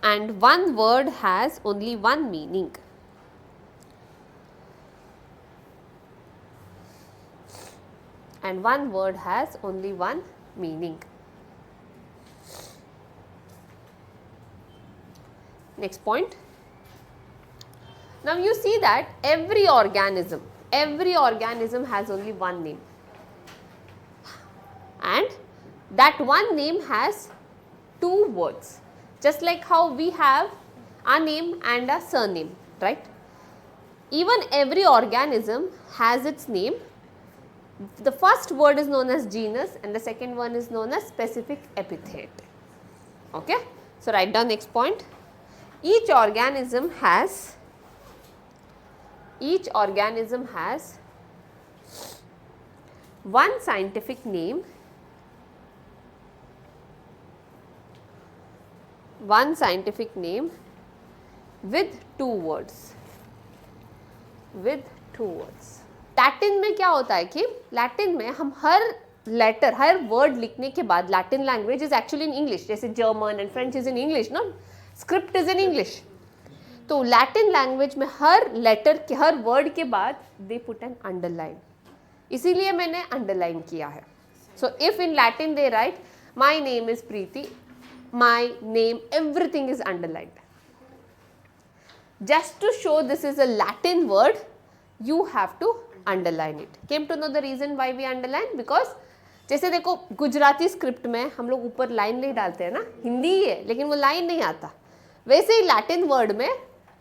and one word has only one meaning. And one word has only one meaning. Next point. Now you see that every organism has only one name, and that one name has two words. Just like how we have a name and a surname, right? Even every organism has its name. The first word is known as genus and the second one is known as specific epithet. Okay? So write down next point. Each organism has one scientific name, with two words. Latin में क्या होता है कि Latin में हम हर letter, हर word लिखने के बाद, Latin language is actually in English, जैसे German and French is in English, ना स्क्रिप्ट इज इन इंग्लिश. तो लैटिन लैंग्वेज में हर लेटर के, हर वर्ड के बाद दे पुट एन अंडरलाइन. इसीलिए मैंने अंडरलाइन किया है. So if in Latin they right my name is Preeti, my name, everything is underlined. Just to show this is a Latin word, you have to underline it. Came to know the reason why we underline? Because जैसे देखो Gujarati script में हम लोग ऊपर line नहीं डालते हैं ना, हिंदी ही है लेकिन वो लाइन नहीं आता. वैसे ही लैटिन वर्ड में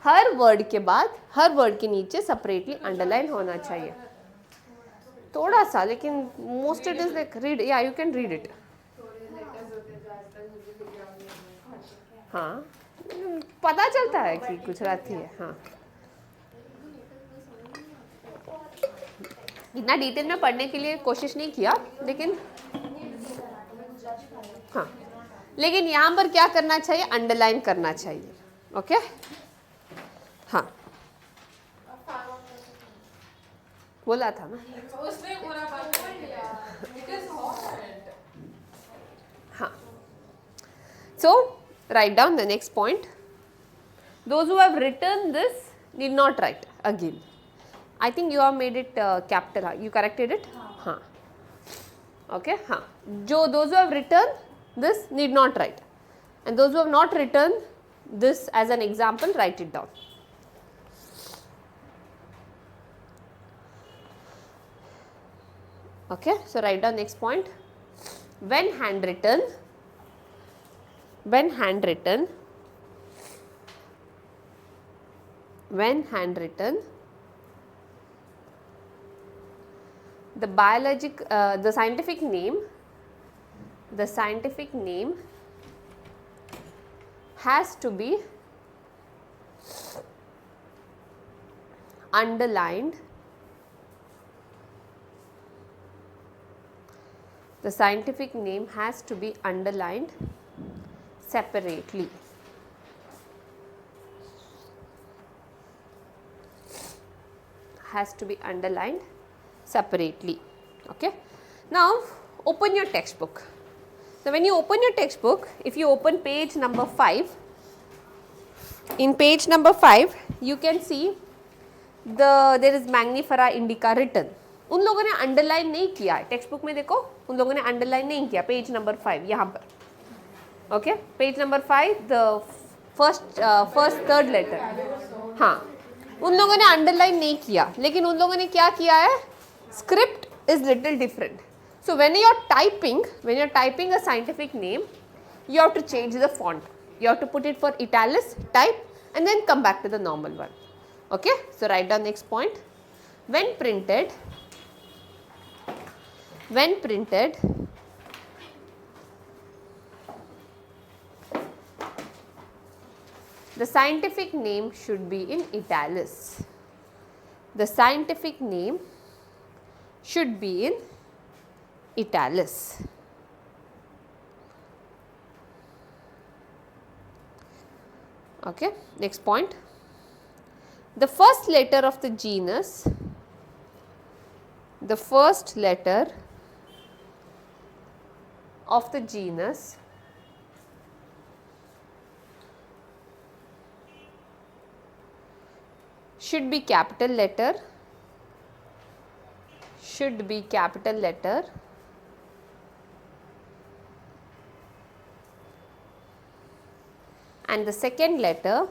हर वर्ड के बाद, हर वर्ड के नीचे सेपरेटली अंडरलाइन होना चाहिए. थोड़ा सा, लेकिन most it is like read, या यू कैन रीड इट. हाँ, पता चलता है कि गुजराती है. हाँ, इतना डिटेल में पढ़ने के लिए कोशिश नहीं किया, लेकिन हाँ, लेकिन यहाँ पर क्या करना चाहिए? अंडरलाइन करना चाहिए. ओके, हाँ, बोला था ना. उसने पूरा बात किया. It is hard. हाँ, so write down the next point. Those who have written this need not write again. I think you have made it capital. You corrected it? हाँ. Okay. हाँ. Those who have written this need not write, and those who have not written this as an example, write it down. Okay. So write down next point. When handwritten, the scientific name has to be underlined. The scientific name has to be underlined separately. Has to be underlined separately. Okay. Now open your textbook. So when you open your textbook, if you open page number 5, in page number 5 you can see there is Mangifera indica written. उन लोगों ने underline नहीं किया है text book में, देखो उन लोगों ने अंडरलाइन नहीं किया. पेज नंबर 5 यहाँ पर. ओके, page number 5 the first third letter. हाँ, उन लोगों ने अंडरलाइन नहीं किया, लेकिन उन लोगों ने क्या किया है, script is little different. So when you are typing a scientific name, you have to change the font. You have to put it for italics, type, and then come back to the normal one. Okay, so write down next point. When printed, the scientific name should be in italics. The scientific name should be in italics. Okay, next point. The first letter of the genus, should be capital letter, and the second letter,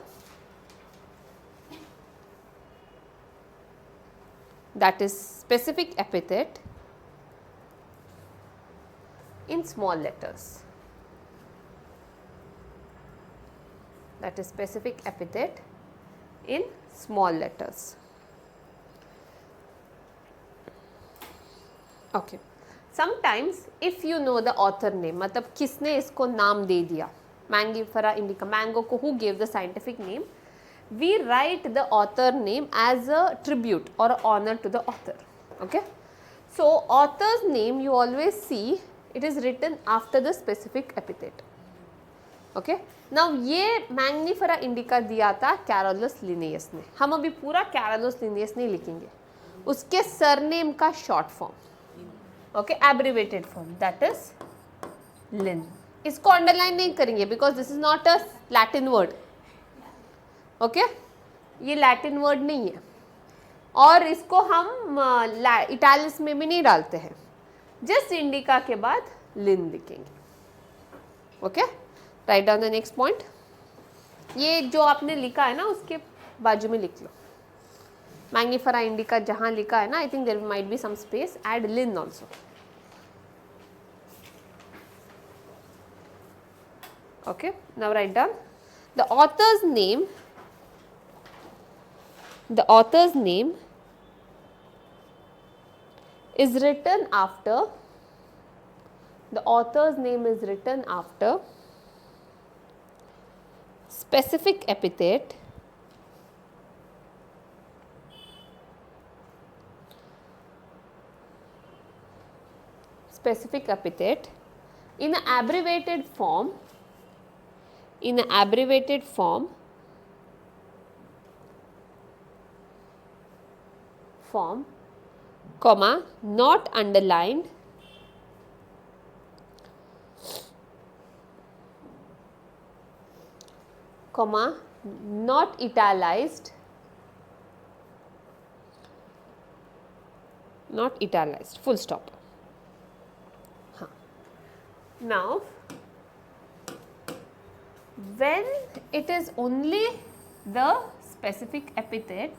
that is specific epithet, in small letters. That is specific epithet in small letters. Okay. Sometimes if you know the author name, मतलब किसने इसको नाम दे दिया, Mangifera indica, mango को who gave the scientific name, we write the author name as a tribute or a honor to the author. Okay. So author's name you always see it is written after the specific epithet. Okay. Now ये मैंगनीफेरा indica दिया था Carolus Linnaeus ने. हम अभी पूरा Carolus Linnaeus नहीं लिखेंगे, उसके सरनेम का short form. Okay, abbreviated form, that is Linn. इसको अंडरलाइन नहीं करेंगे because this is not a Latin word. Okay, ये लैटिन वर्ड नहीं है और इसको हम इटालिक्स में भी नहीं डालते हैं. जस्ट इंडिका के बाद लिन लिखेंगे. Okay, write down the next point. ये जो आपने लिखा है ना उसके बाजू में लिख लो. मैंगनीफेरा इंडिका जहाँ लिखा है ना, I think there might be some space, add Linn also. Okay, now write down the author's name. The author's name is written after. The author's name is written after specific epithet, in an abbreviated form. Comma, not underlined, comma, not italicized, full stop. Now when it is only the specific epithet,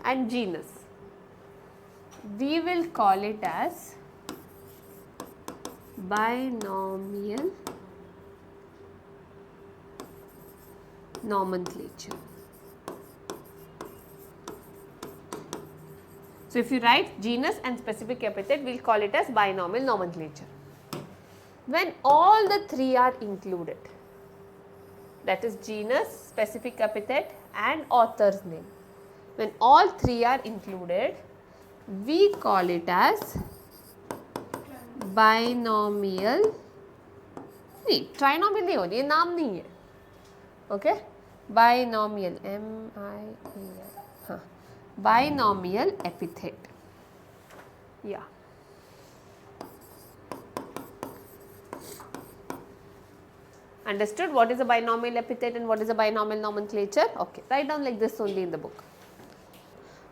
and genus, we will call it as binomial nomenclature. So if you write genus and specific epithet, we will call it as binomial nomenclature. When all the three are included, that is genus, specific epithet and author's name, when all three are included, we call it as binomial. नहीं, trinomial नहीं होती, ये नाम नहीं है. Okay, binomial, M-I-A-L, हाँ, binomial epithet. Yeah. Understood what is a binomial epithet and what is a binomial nomenclature? Okay, write down like this only in the book.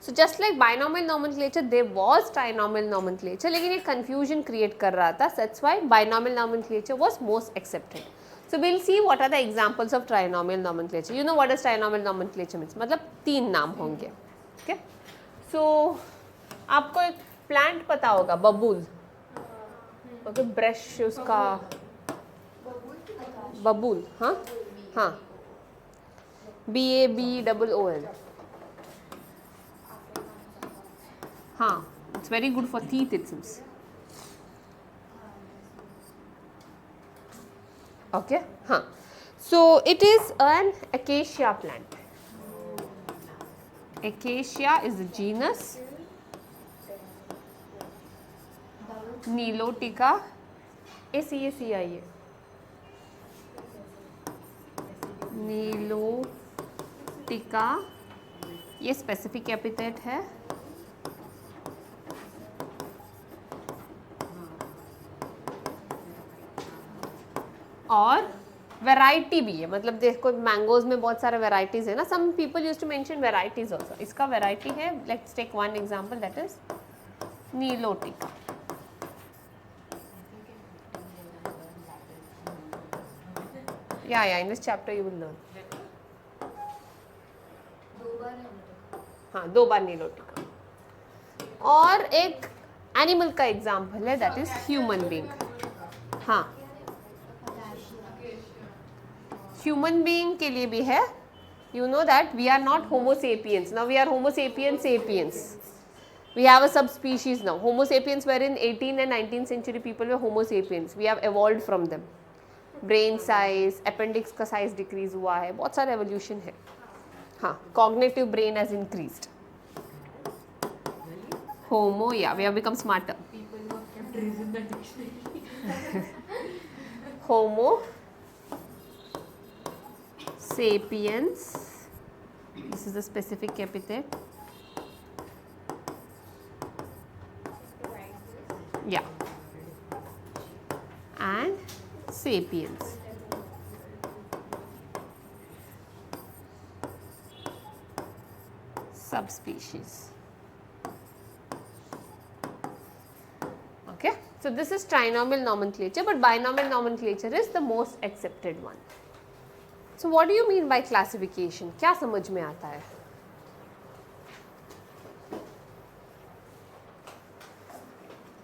So just like binomial nomenclature, there was trinomial nomenclature, लेकिन ये confusion create कर रहा था. That's why binomial nomenclature was most accepted. So we'll see what are the examples of trinomial nomenclature. You know what does trinomial nomenclature means? मतलब 3 नाम होंगे. Okay? So आपको एक plant पता होगा, बबूल. Okay, brush उसका बबूल, हाँ हाँ, BABOOL. हाँ, it's very good for teeth it seems. Okay, हाँ. So it is an acacia plant. Acacia is a genus. Nilotica. ACACIA. नीलोटिका, ये स्पेसिफिक एपिथेट है. और वैरायटी भी है, मतलब देखो मैंगोज में बहुत सारे वैरायटीज है ना. Some people use to mention varieties also. इसका वैरायटी है, let's take one example, that is nilotica. Yeah, in this chapter you will learn. हाँ, 2 बार नीलोटिका. और एक एनिमल का एग्जाम्पल है, दैट इज ह्यूमन बीइंग. हाँ, ह्यूमन बीइंग के लिए भी है. You know that we are not Homo sapiens. Now we are Homo sapiens sapiens. We have a subspecies now. Homo sapiens were in 18th and 19th century people were Homo sapiens. We have evolved from them. Brain size, appendix का size decrease हुआ है, बहुत सारा evolution है. हाँ, cognitive brain has increased. Homo, या we have become smarter. Homo sapiens, this is the specific epithet. Yeah, and sapiens. Subspecies. Okay, so this is trinomial nomenclature, but binomial nomenclature is the most accepted one. So what do you mean by classification? क्या समझ में आता है?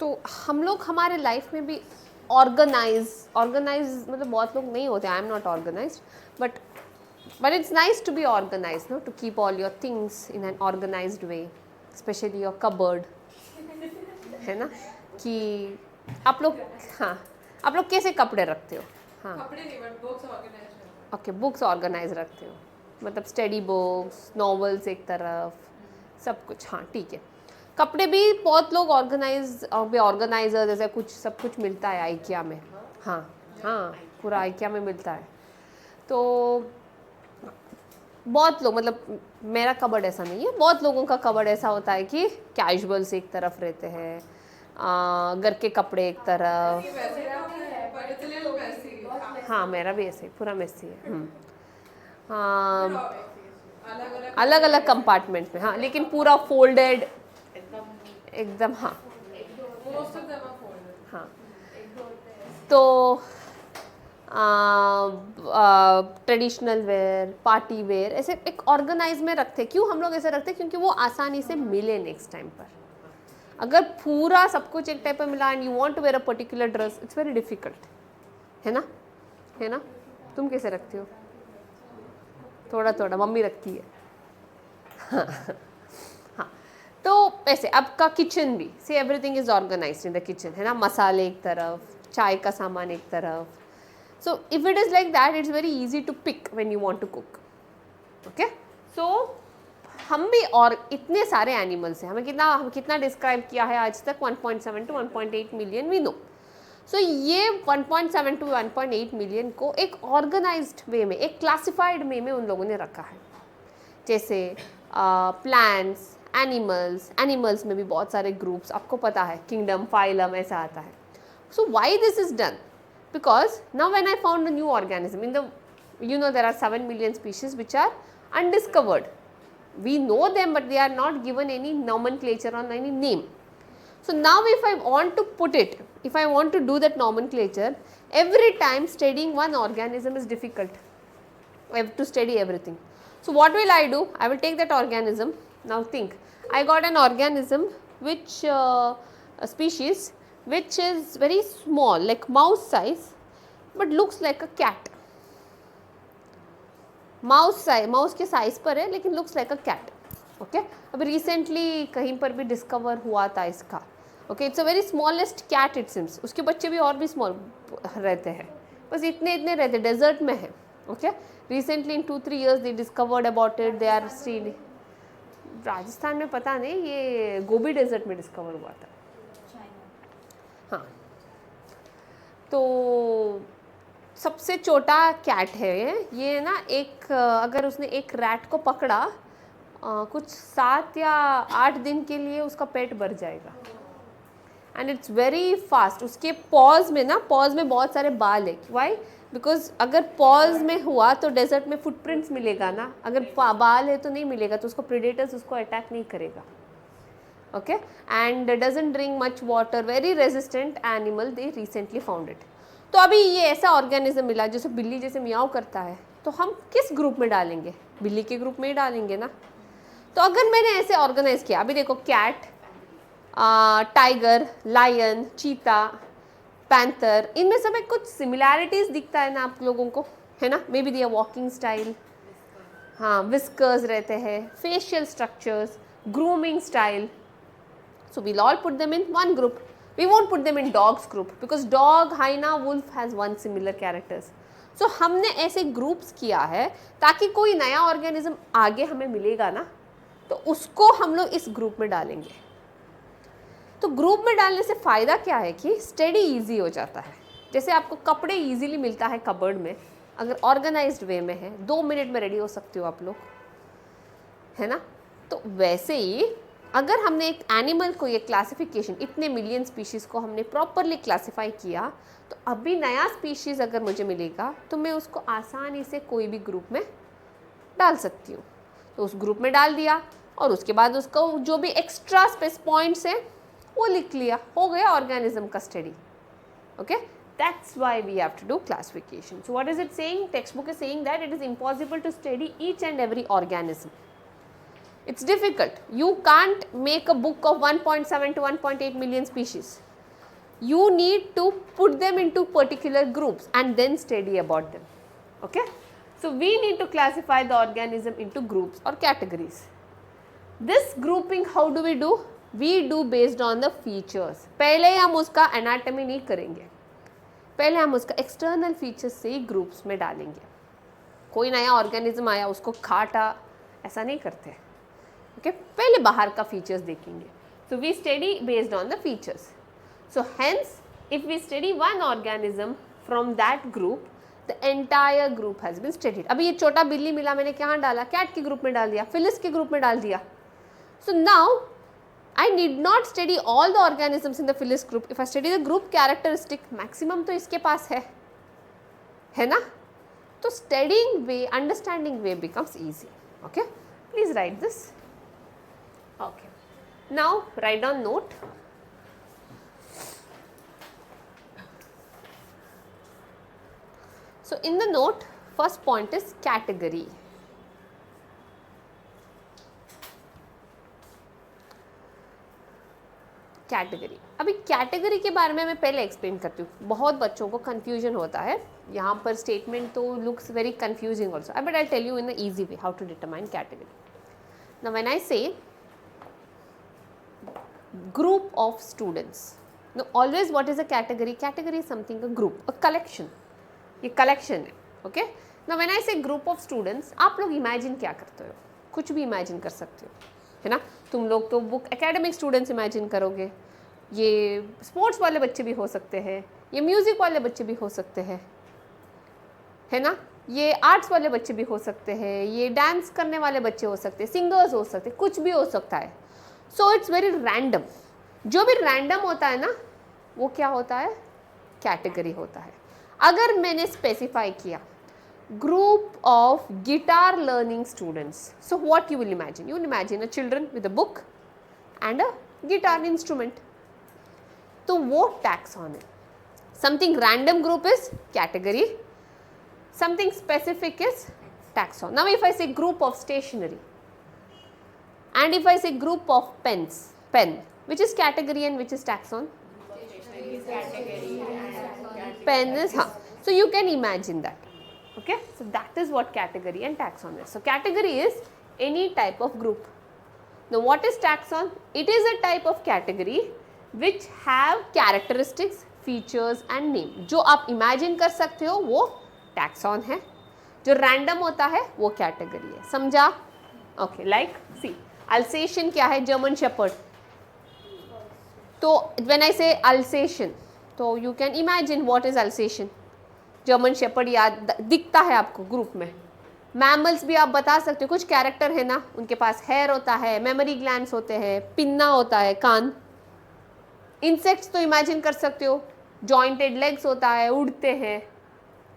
तो हम लोग हमारे life में भी ऑर्गेनाइज मतलब बहुत लोग नहीं होते. I am not organized, but it's nice to be organized, no, to keep all your things in an organized way, specially your cupboard, है ना. कि आप लोग, हाँ, आप लोग कैसे कपड़े रखते हो? हाँ, कपड़े नहीं, but books organize. Okay, books organize रखते हो, मतलब स्टडी बुक्स, नॉवेल्स एक तरफ, सब कुछ. हाँ, ठीक है. कपड़े भी बहुत लोग ऑर्गेनाइजर जैसे कुछ सब कुछ मिलता है आइकिया में. हाँ हाँ, पूरा आइकिया में मिलता है. तो बहुत लोग, मतलब मेरा कबर्ड ऐसा नहीं है, बहुत लोगों का कबर्ड ऐसा होता है कि कैजुअल्स एक तरफ रहते हैं, घर के कपड़े एक तरफ. हाँ, मेरा भी ऐसे पूरा मेसी है. हाँ, अलग अलग कंपार्टमेंट में. हाँ, लेकिन पूरा फोल्डेड एकदम. हाँ हाँ, तो ट्रेडिशनल वेयर, पार्टी वेयर, ऐसे एक ऑर्गेनाइज में रखते. क्यों हम लोग ऐसे रखते? क्योंकि वो आसानी से मिले नेक्स्ट टाइम पर. अगर पूरा सब कुछ एक टाइप पर मिला and you want to wear a particular dress, it's very difficult, है ना, है ना. तुम कैसे रखते हो? थोड़ा थोड़ा मम्मी रखती है. हाँ हाँ, तो ऐसे आपका किचन भी, see everything is organized in the kitchen, है ना. मसाले एक तरफ, चाय का सामान एक तरफ. So if it is like that, it's very easy to pick when you want to cook. Okay, so हम भी, और इतने सारे एनिमल्स हैं, हमें कितना डिस्क्राइब किया है आज तक? 1.7 to 1.8 मिलियन वी नो. सो ये 1.7 to 1.8 मिलियन को एक ऑर्गेनाइज्ड वे में, एक क्लासिफाइड वे में उन लोगों ने रखा है. जैसे प्लांट्स, एनिमल्स में भी बहुत सारे ग्रुप्स, आपको पता है, किंगडम, फाइलम, ऐसा आता है. So why this is done? because now when I found a new organism in the, you know, there are 7 million species which are undiscovered. We know them, but they are not given any nomenclature or any name. So now if I want to put it, if I want to do that nomenclature, every time studying one organism is difficult. I have to study everything. So what will I do? I will take that organism. Now think, I got an organism which a species which is very small, like mouse size, but looks like a cat. Mouse के size पर है लेकिन looks like a cat. Okay, अभी recently कहीं पर भी discover हुआ था इसका. Okay, it's a very smallest cat it seems. उसके बच्चे भी और भी स्मॉल रहते हैं, बस इतने इतने रहते, डेजर्ट में है. Okay, recently in 2-3 years they discovered about it. They are still Rajasthan में, पता नहीं, ये गोबी डेजर्ट में डिस्कवर हुआ था. हाँ, तो सबसे छोटा कैट है ये ना. एक अगर उसने एक रैट को पकड़ा, कुछ 7 या 8 दिन के लिए उसका पेट भर जाएगा. And it's very fast. उसके पॉज में ना, पॉज में बहुत सारे बाल है. वाई? बिकॉज अगर पॉज में हुआ तो डेजर्ट में फुटप्रिंट्स मिलेगा ना, अगर बाल है तो नहीं मिलेगा, तो उसको प्रेडेटर्स उसको अटैक नहीं करेगा. Okay, and doesn't drink much water, very resistant animal. They recently found it. तो अभी ये ऐसा ऑर्गेनिज्म मिला जैसे बिल्ली जैसे मियाओ करता है, तो हम किस ग्रुप में डालेंगे? बिल्ली के ग्रुप में ही डालेंगे ना. तो अगर मैंने ऐसे ऑर्गेनाइज किया, अभी देखो कैट, टाइगर, लायन, चीता, पैंथर, इनमें सब में कुछ सिमिलैरिटीज दिखता है ना आप लोगों को, है ना. May be their walking style, हाँ, विस्कर्स रहते हैं, facial structures, grooming style. So we'll all put them in one group. We won't put them in dogs group because dog, hyena, wolf has one similar characters. So हमने ऐसे groups किया है ताकि कोई नया ऑर्गेनिज्म आगे हमें मिलेगा ना, तो उसको हम लोग इस ग्रुप में डालेंगे. तो ग्रुप में डालने से फ़ायदा क्या है कि स्टडी इजी हो जाता है. जैसे आपको कपड़े इजीली मिलता है कबर्ड में, अगर ऑर्गेनाइज्ड वे में है, 2 मिनट में रेडी हो सकते हो आप लोग, है ना. तो वैसे ही अगर हमने एक एनिमल को, ये क्लासिफिकेशन, इतने मिलियन स्पीशीज़ को हमने प्रॉपरली क्लासिफाई किया, तो अभी नया स्पीशीज़ अगर मुझे मिलेगा तो मैं उसको आसानी से कोई भी ग्रुप में डाल सकती हूँ. तो उस ग्रुप में डाल दिया और उसके बाद उसको जो भी एक्स्ट्रा स्पेस पॉइंट्स है वो लिख लिया, हो गया ऑर्गेनिज्म का स्टडी. Okay, that's why we have to do classification. So what is it saying? Text book is saying that it is impossible to study each and every organism. It's difficult. You can't make a book of 1.7 to 1.8 million species. You need to put them into particular groups and then study about them. Okay? So we need to classify the organism into groups or categories. This grouping, how do? We do based on the features. पहले हम उसका anatomy नहीं करेंगे, पहले हम उसका external features से ही groups में डालेंगे. कोई नया organism आया उसको काटा, ऐसा नहीं करते. ओके, पहले बाहर का फीचर्स देखेंगे. So we study based on the features. So hence if we study one organism from that group, the entire group has been studied. अभी ये छोटा बिल्ली मिला, मैंने कहाँ डाला? कैट के ग्रुप में डाल दिया, फिलिस के ग्रुप में डाल दिया. So now I need not study all the organisms in the Phyllis group. If I study the group characteristic, maximum तो इसके पास है ना. तो studying way, understanding way becomes easy. Okay, please right this. Okay, now write down note. So in the note, first point is category. Category. अभी category के बारे में मैं पहले एक्सप्लेन करती हूँ, बहुत बच्चों को कन्फ्यूजन होता है. यहाँ पर स्टेटमेंट तो looks very confusing also, but I tell you in the easy way how to determine category. Now when I say group of students, now always what is a category? Category is something, a group, a collection. ये collection है. Okay, now when I say group of students, आप लोग imagine क्या करते हो? कुछ भी imagine कर सकते हो, है ना. तुम लोग तो बुक academic students imagine करोगे, ये sports वाले बच्चे भी हो सकते हैं, ये music वाले बच्चे भी हो सकते हैं, है ना, ये आर्ट्स वाले बच्चे भी हो सकते हैं, ये डांस करने वाले बच्चे हो सकते हैं, सिंगर्स हो सकते हैं, कुछ भी हो सकता है. So it's very random. जो भी रैंडम होता है ना, वो क्या होता है? कैटेगरी होता है. अगर मैंने स्पेसिफाई किया group of guitar learning students, so what you will imagine? You will imagine a children with a book and a guitar instrument. तो वो taxon है. Something random group is category, something specific is taxon. Now if I say group of stationery and if I say group of pen, which is category and which is taxon? Pen is, so you can imagine that. Okay, so that is what category and taxon is. So category is any type of group. Now what is taxon? It is a type of category which have characteristics, features and name. जो आप imagine कर सकते हो वो taxon है, जो random होता है वो category है. समझा? Okay, like see, Alsatian क्या है? German Shepherd. तो when I say Alsatian, तो you can imagine what is Alsatian. German shepherd याद दिखता है आपको ग्रुप में. मैमल्स भी आप बता सकते हो, कुछ कैरेक्टर है ना, उनके पास हेयर होता है, मेमोरी ग्लैंड्स होते हैं, पिन्ना होता है, कान. इंसेक्ट्स तो इमेजिन कर सकते हो, जॉइंटेड लेग्स होता है, उड़ते हैं.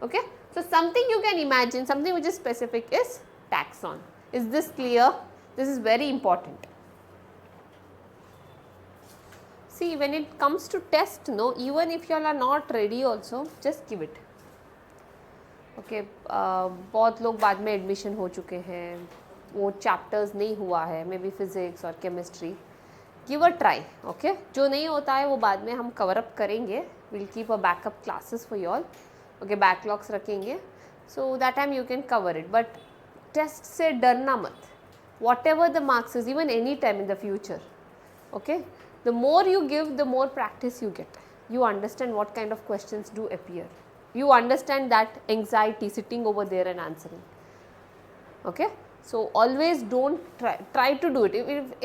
Okay, so something you can imagine, something which is specific is taxon. Is this clear? This is very important. See, when it comes to test, no, even if you all are not ready also, just give it. Okay, बहुत लोग बाद में admission हो चुके हैं, वो chapters नहीं हुआ है, मे बी फिजिक्स और chemistry. Give a try. Okay, जो नहीं होता है वो बाद में हम कवर अप करेंगे. Will keep a backup classes for you all. Okay, backlogs रखेंगे, so that time you can cover it. But test से डरना मत. Whatever the marks is, even any time in the future. Okay, the more you give, the more practice you get. You understand what kind of questions do appear. You understand that anxiety sitting over there and answering. Okay, so always don't try to do it.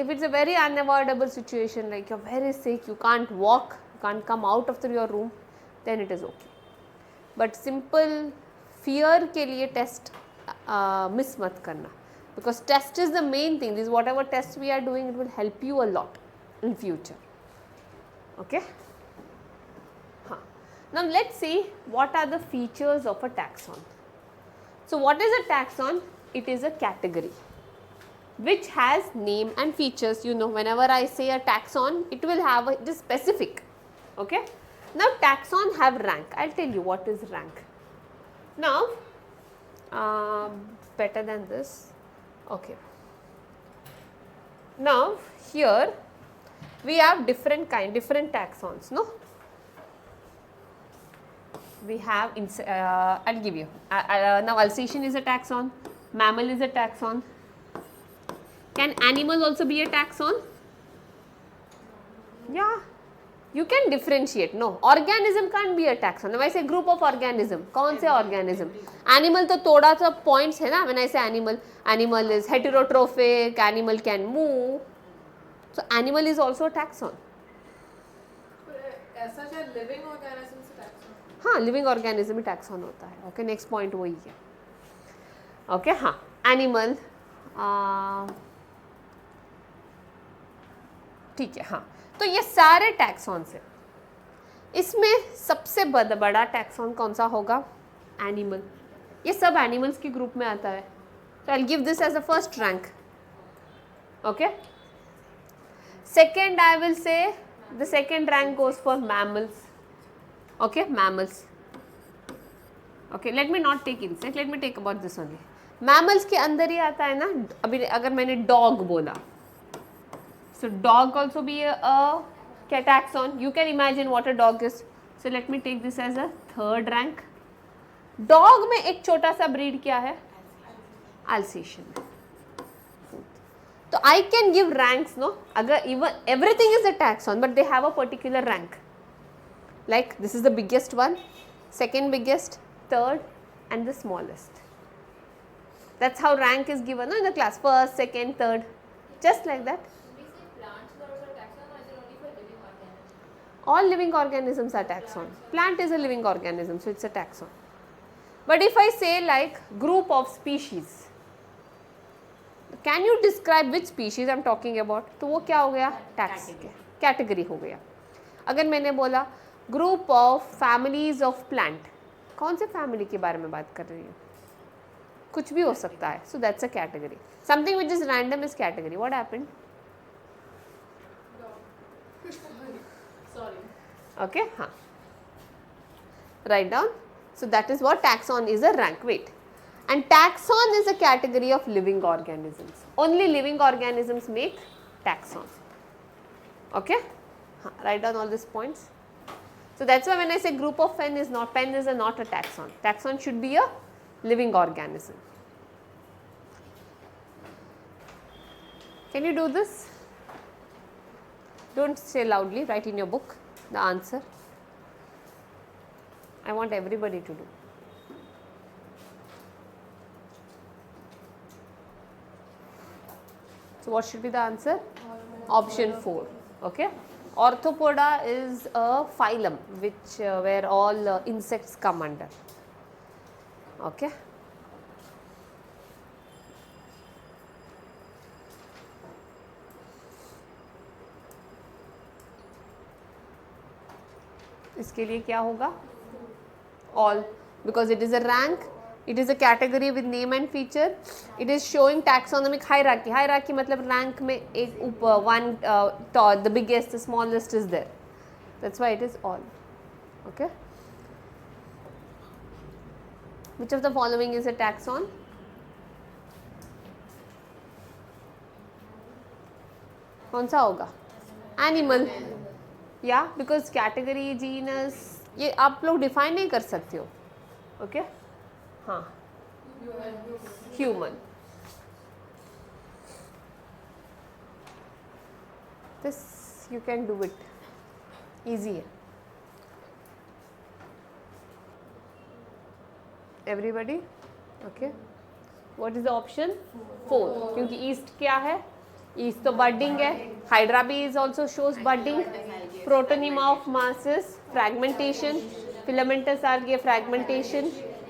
If it's a very unavoidable situation, like you're very sick, you can't walk, you can't come out of your room, then it is okay. But simple fear के लिए test miss मत करना, because test is the main thing. This whatever test we are doing, it will help you a lot in future. Okay, now let's see what are the features of a taxon. So what is a taxon? It is a category which has name and features. You know, whenever I say a taxon, it will have it is specific. Okay, now taxon have rank. I'll tell you what is rank. Now better than this. Okay, now here we have different taxons, no? We have, I'll give you, now Alsatian is a taxon, mammal is a taxon. Can animal also be a taxon? Yeah, you can differentiate, no? Organism can't be a taxon. Now I say group of organism, कौन से organism? Animal तो थोड़ा सा points है ना, when I say animal, animal is heterotrophic, animal can move. So animal is also a taxon. ऐसा शायद living organism से taxon. हाँ, living organism ही taxon होता है. Okay, next point वही है. Okay, हाँ, animal. ठीक है, हाँ. तो ये सारे taxons हैं. इसमें सबसे बड़ा taxon कौन सा होगा? Animal. ये सब animals की group में आता है. So I'll give this as the first rank. Okay. Second, I will say the second rank goes for mammals. Okay, mammals. Okay, let me not take insect, let me take about this only. Mammals के अंदर ही आता है ना, अभी अगर मैंने dog बोला, so dog also be a taxon. You can imagine what a dog is. So let me take this as a third rank. Dog में एक छोटा सा breed क्या है? Alsatian. So I can give ranks, no? अगर even everything is a taxon, but they have a particular rank. Like this is the biggest one, second biggest, third, and the smallest. That's how rank is given, no, in the class. First, second, third, just like that. We say plants are also taxon, or is it only for living organisms? All living organisms are taxon. Plant is a living organism, so it's a taxon. But if I say like group of species, can you describe which species I'm talking about? तो वो क्या हो गया? Tax category हो गया. अगर मैंने बोला group of families of plant, कौन से फैमिली के बारे में बात कर रही हूँ? कुछ भी हो सकता है. So that's a category. Something which is random is category. What happened? Sorry. Okay, हाँ. Write down. So that is what taxon is, a rank. Wait. And taxon is a category of living organisms. Only living organisms make taxon. Okay? हाँ, write down all these points. So that's why when I say group of pen is not a taxon. Taxon should be a living organism. Can you do this? Don't say loudly, write in your book the answer. I want everybody to do. So what should be the answer? Option 4. Okay. Orthopoda is a phylum which where all insects come under. Okay. इसके लिए क्या होगा? All, because it is a rank, it is a category with name and feature, it is showing taxonomic hierarchy. Hierarchy मतलब rank में एक ऊपर one the biggest, the smallest is there. That's why it is all. Okay. Which of the following is a taxon? कौन सा होगा? Animal. Yeah, because category, genus, ये आप लोग डिफाइन नहीं कर सकते हो. ओके हाँ, human. This you can do it, easy है. Everybody okay. What is the option? 4, क्योंकि ईस्ट क्या है? ईस्ट तो बडिंग है. Hydra B is also shows budding. Protonema of mosses, fragmentation. Filamentous algae, fragmentation.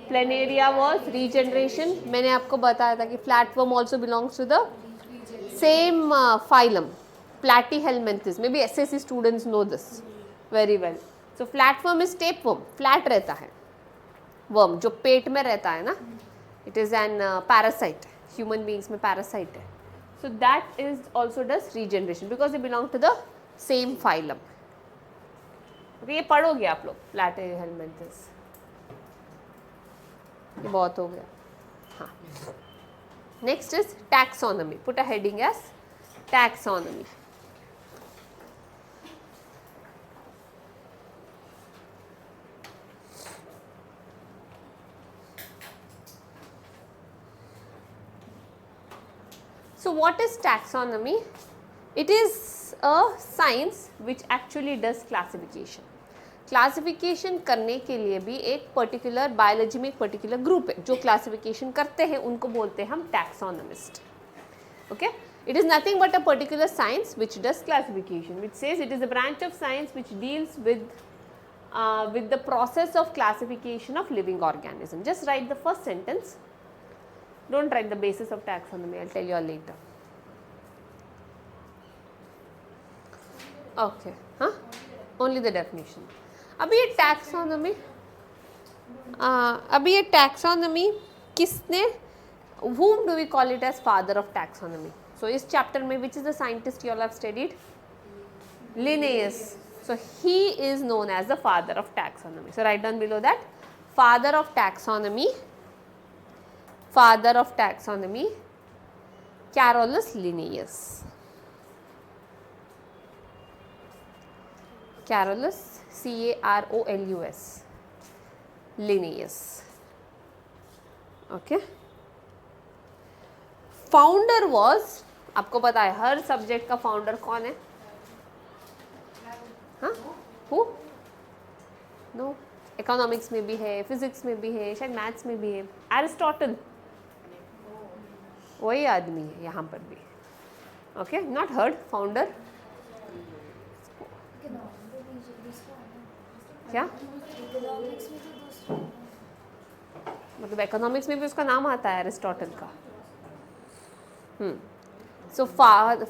Planaria was regeneration. मैंने आपको बताया था कि flatworm also belongs to the same phylum, platyhelminthes. May be SSC students know this very well. So flatworm is tapeworm, flat रहता है. Worm जो पेट में रहता है ना, it is an parasite. Human beings में पैरासाइट है. So that is also does regeneration because they belong to the same phylum. Okay, ये पढ़ोगे आप लोग Platyhelminthes. ये बहुत हो गया. हाँ. Next is taxonomy. Put a heading as taxonomy. So what is taxonomy? It is a science which actually does classification. Classification करने के लिए भी एक पर्टिकुलर बायोलॉजी में एक पर्टिकुलर ग्रुप है जो क्लासिफिकेशन करते हैं, उनको बोलते हैं हम taxonomist. Okay. It is nothing but a particular science which does classification, which says it is a branch of science which deals with the process of classification of living organism. Just write the first sentence. Don't write the basis of taxonomy, I'll tell you all later. Okay, huh? Only the definition. अभी ये taxonomy किसने, whom do we call it as father of taxonomy? So इस chapter में which is the scientist you all have studied? Linnaeus. So he is known as the father of taxonomy. So write down below that, father of taxonomy, Carolus Linnaeus. Carolus, Carolus, Linnaeus. Okay. Founder was, आपको पता है हर subject का founder कौन है? हाँ? Who? No. Economics में भी है, फिजिक्स में भी है, शायद मैथ्स में भी है. एरिस्टोटल. वही आदमी है यहाँ पर भी. Okay, not heard, founder. क्या मतलब इकोनॉमिक्स में भी उसका नाम आता है एरिस्टोटल का. सो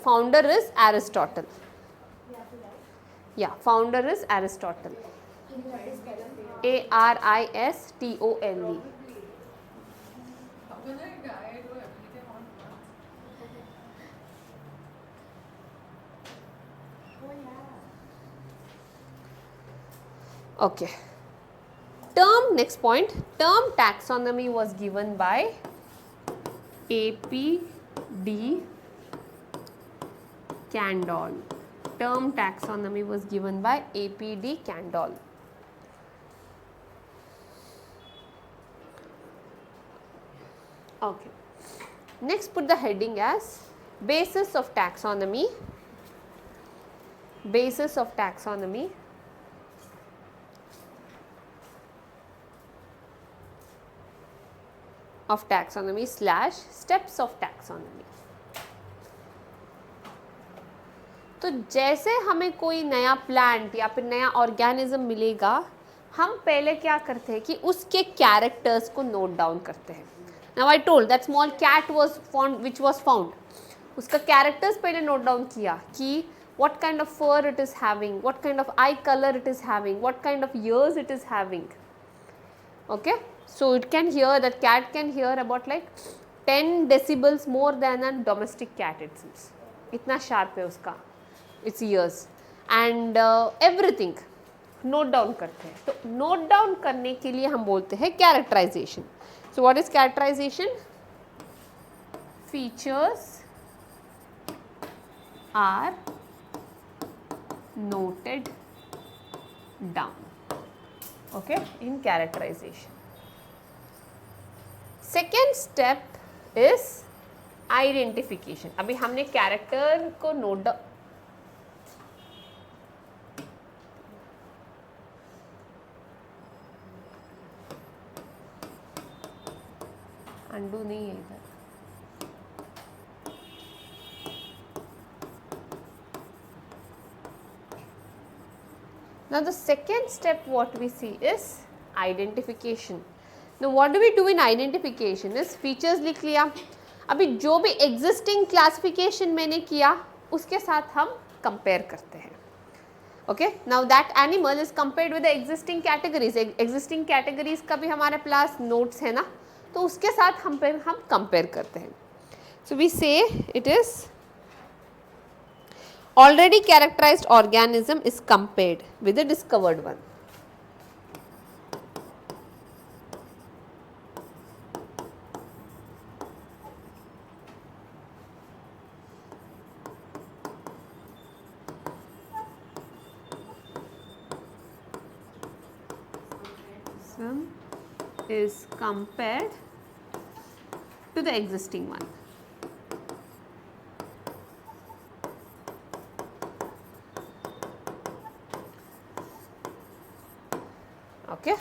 फाउंडर इज एरिस्टोटल. या founder is Aristotle. ARISTOLE. How can a guy do everything on once? Okay. Term, next point, term taxonomy was given by APD Candoll. Term taxonomy was given by APD Candoll. Okay. Next, put the heading as basis of taxonomy. Basis of taxonomy. Of taxonomy / steps of taxonomy. तो जैसे हमें कोई नया plant या फिर नया organism मिलेगा, हम पहले क्या करते हैं कि उसके कैरेक्टर्स को नोट डाउन करते हैं. Now I told that small cat was found which was found. उसका कैरेक्टर्स पहले नोट डाउन किया कि what kind of fur it is having, what kind of eye color it is having, what kind of ears it is having. Okay, so it can hear, that cat can hear about like 10 decibels more than a domestic cat, it seems. इतना sharp है उसका, its ears and everything note down करते हैं. तो note down करने के लिए हम बोलते हैं characterization. So what is characterization? Features are noted down, okay, in characterization. Second step is identification. अभी हमने character को note down, undo नहीं है इधर. Now the second step what we see is identification. Now what do we do in identification is features लिख लिया. अभी जो भी existing classification मैंने किया उसके साथ हम compare करते हैं. Okay, now that animal is compared with the existing categories. Existing categories का भी हमारे पास notes है ना, तो उसके साथ हम compare करते हैं. So we say it is already characterized organism is compared with the discovered one. Some is compared to the existing one. Okay.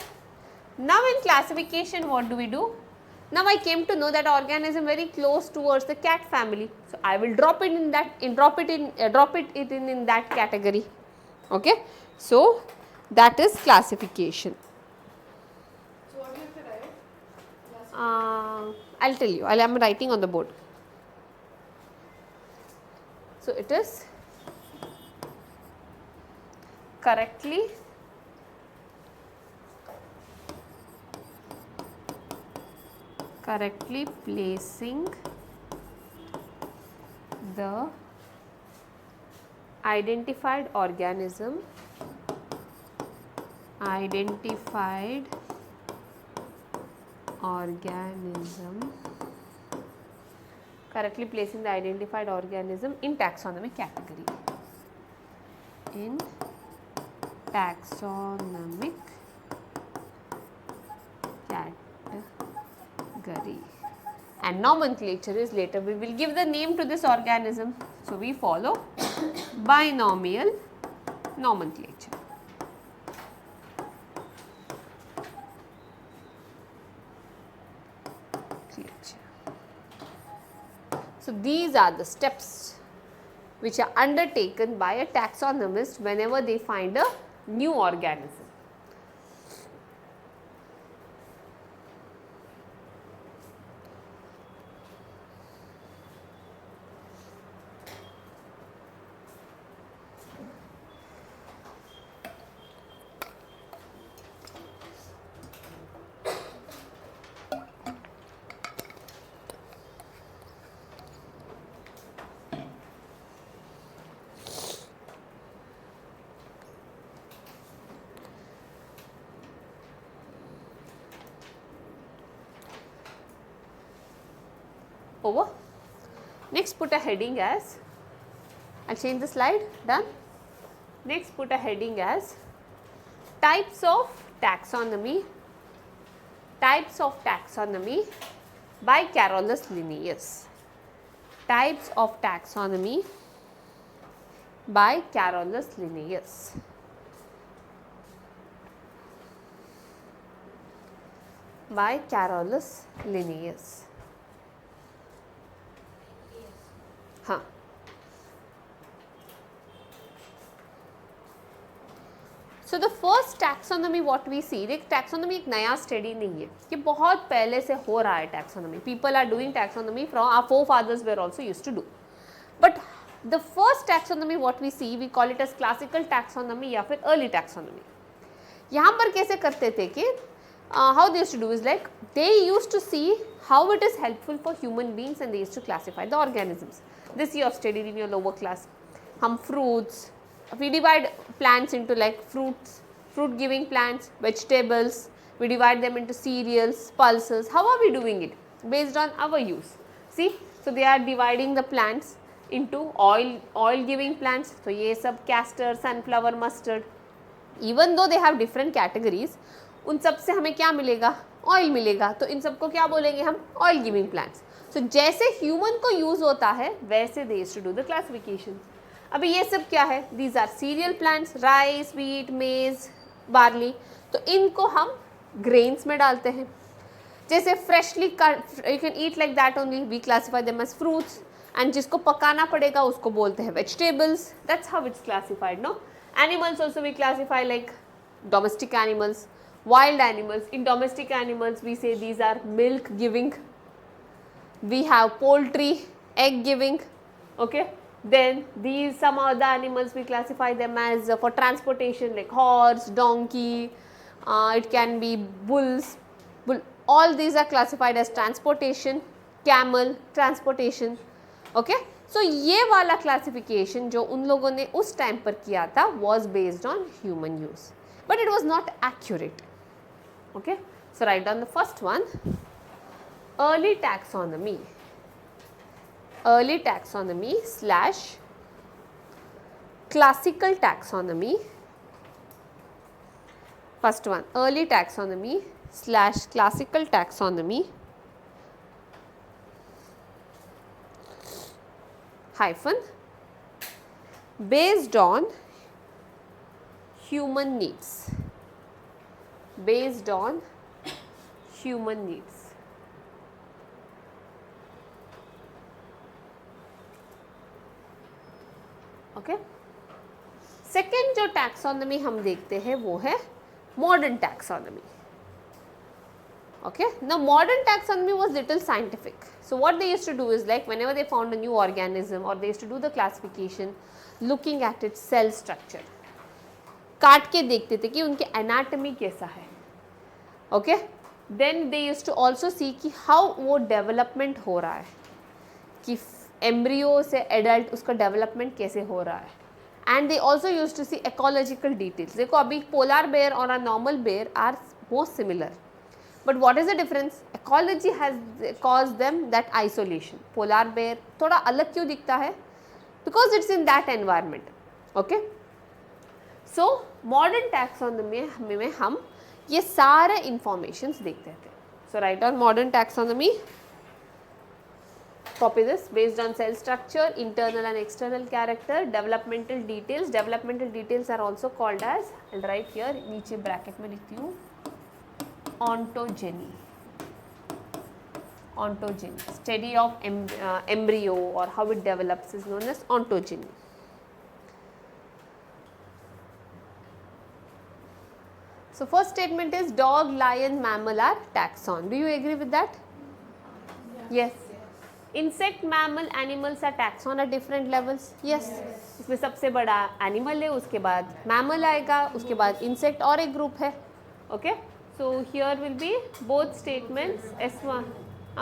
Now in classification what do we do? Now I came to know that organism very close towards the cat family, so I will drop it in that category. Okay, so that is classification. So what do you have to write? I'll tell you. I am writing on the board. So it is correctly placing the identified organism correctly placing the identified organism in taxonomic category. In taxonomic category. And nomenclature is later. We will give the name to this organism. So we follow binomial nomenclature. So these are the steps which are undertaken by a taxonomist whenever they find a new organism. over. Next put a heading as, I'll change the slide, done. Next put a heading as types of taxonomy by Carolus Linnaeus. Types of taxonomy by Carolus Linnaeus. By Carolus Linnaeus. हाँ, so the first taxonomy what we see, देख taxonomy एक नया study नहीं है, ये बहुत पहले से हो रहा है taxonomy. People are doing taxonomy from our forefathers were also used to do. But the first taxonomy what we see, we call it as classical taxonomy या फिर अर्ली टैक्सोनॉमी. यहाँ पर कैसे करते थे कि how they used to do is like they used to see how it is helpful for human beings and they used to classify the organisms. This you have studied in your lower class. Hum fruits, we divide plants into like fruit giving plants, vegetables, we divide them into cereals, pulses. How are we doing it? Based on our use. See, so they are dividing the plants into oil giving plants. So ये सब castor, sunflower, mustard. Even though they have different categories, उन सब से हमें क्या मिलेगा? Oil मिलेगा. तो इन सबको क्या बोलेंगे हम? Oil giving plants. सो जैसे ह्यूमन को यूज़ होता है वैसे they used to do the classification. अभी ये सब क्या है? These are cereal plants, rice, wheat, maize, barley. तो इनको हम ग्रेन्स में डालते हैं. जैसे freshly you can eat like that only, we classify them as fruits. And जिसको पकाना पड़ेगा उसको बोलते हैं vegetables. That's how it's classified. No, animals also we classify like domestic animals, wild animals. In domestic animals we say these are milk giving. We have poultry, egg giving. Okay, then these some other animals we classify them as for transportation like horse, donkey, it can be bulls, all these are classified as transportation. Camel, transportation. Okay, so ये वाला classification जो उन लोगों ने उस time पर किया था was based on human use, but it was not accurate. Okay, so write down the first one, early taxonomy slash classical taxonomy. First one, early taxonomy slash classical taxonomy hyphen based on human needs. Based on human needs. Okay. Second जो taxonomy हम देखते हैं वो है modern taxonomy. Okay, now modern taxonomy was little scientific. So what they used to do is like whenever they found a new organism or they used to do the classification looking at its cell structure. काट के देखते थे कि उनके anatomy कैसा है. Okay, then they used to also see कि how वो डेवलपमेंट हो रहा है, कि एम्ब्रियो से एडल्ट उसका डेवलपमेंट कैसे हो रहा है. And they also used to see ecological details. देखो अभी पोलर बेयर और a normal bear are most similar, but what is the difference? Ecology has caused them that isolation. Polar bear थोड़ा अलग क्यों दिखता है? Because it's in that environment. Okay, so modern taxonomy में हम ये सारे इंफॉर्मेशंस देखते थे. So write on modern taxonomy, copy this, based on cell structure, internal and external character, developmental details. Developmental details are also called as, I'll write here नीचे bracket में लिखती हूँ, ontogeny. Ontogeny, study of embryo or how it develops is known as ontogeny. So first statement is dog, lion, mammal are taxon. Do you agree with that? Yes. Insect, mammal, animals are taxon at different levels. Yes. इसमें सबसे बड़ा animal है, उसके बाद mammal आएगा, उसके बाद insect और एक group है. Okay. So here will be both statements. S1,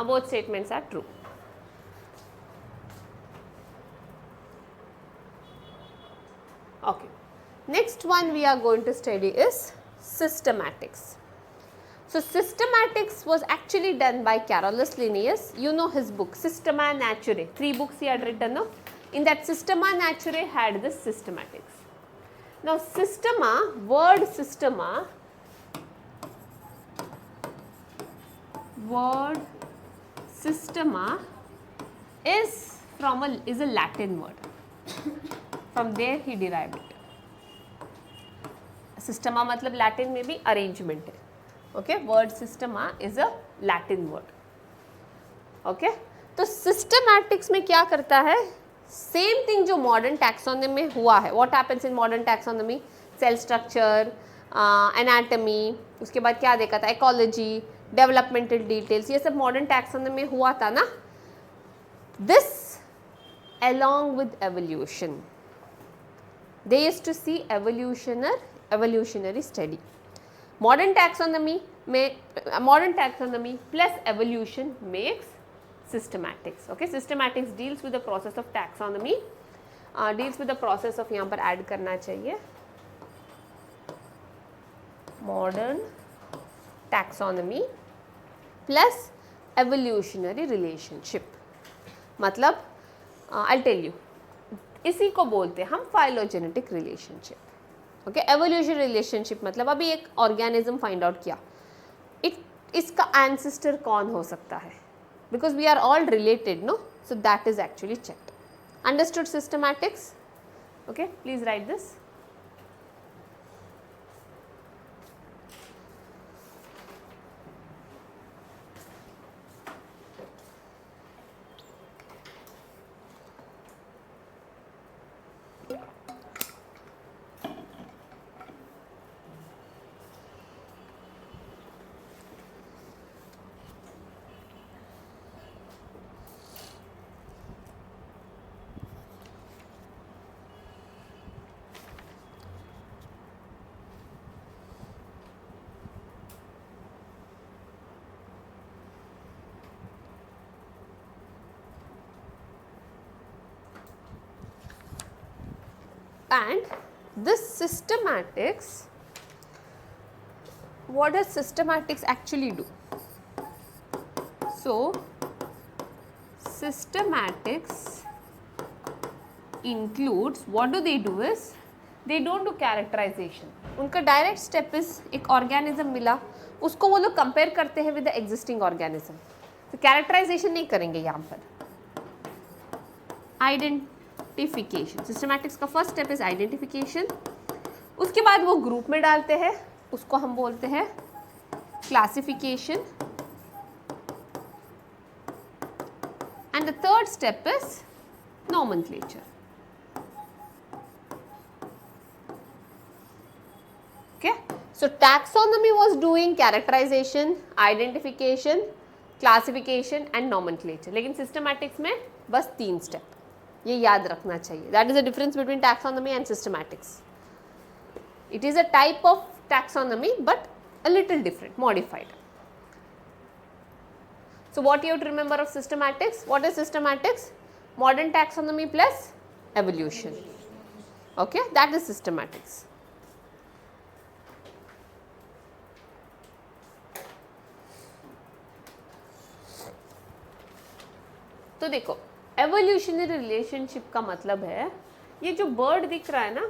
both statements are true. Okay. Next one we are going to study is systematics. So systematics was actually done by Carolus Linnaeus. You know his book Systema Naturae. 3 books he had written. No? In that Systema Naturae had this systematics. Now systema, word systema, is a Latin word. From there he derived it. Systema मतलब Latin में भी arrangement है. Okay, word systema is a Latin word. Okay, तो systematics में क्या करता है? Same thing जो modern taxonomy में हुआ है. What happens in modern taxonomy? Cell structure, anatomy, उसके बाद क्या देखा था? Ecology, developmental details, ये सब modern taxonomy में हुआ था ना? This along with evolution. They used to see evolutionary study. Modern taxonomy plus evolution makes systematics. Okay, systematics deals with the process of taxonomy, deals with the process of यहाँ पर add करना चाहिए modern taxonomy plus evolutionary relationship. मतलब I'll tell you, इसी को बोलते हैं हम phylogenetic relationship. Okay, evolution relationship मतलब अभी एक organism find out किया, इसका ancestor कौन हो सकता है, because we are all related, no? So that is actually checked. Understood systematics? Okay, please write this. And this systematics, what does systematics actually do? So systematics includes, what do? Is they don't do characterization. उनका direct step is एक organism मिला, उसको वो लोग compare करते हैं with the existing organism. तो characterization नहीं करेंगे यहाँ पर. Identification. Systematics का first step is identification. उसके बाद वो group में डालते हैं, उसको हम बोलते हैं classification. And the third step is nomenclature. Okay. So taxonomy was doing characterization, identification, classification and nomenclature. लेकिन systematics में बस 3 step. ये याद रखना चाहिए. That is the difference between taxonomy and systematics. It is a type of taxonomy but a little different, modified. So what you have to remember of systematics? What is systematics? Modern taxonomy plus evolution. Okay, that is systematics. तो देखो, evolutionary relationship का मतलब है, ये जो bird दिख रहा है ना,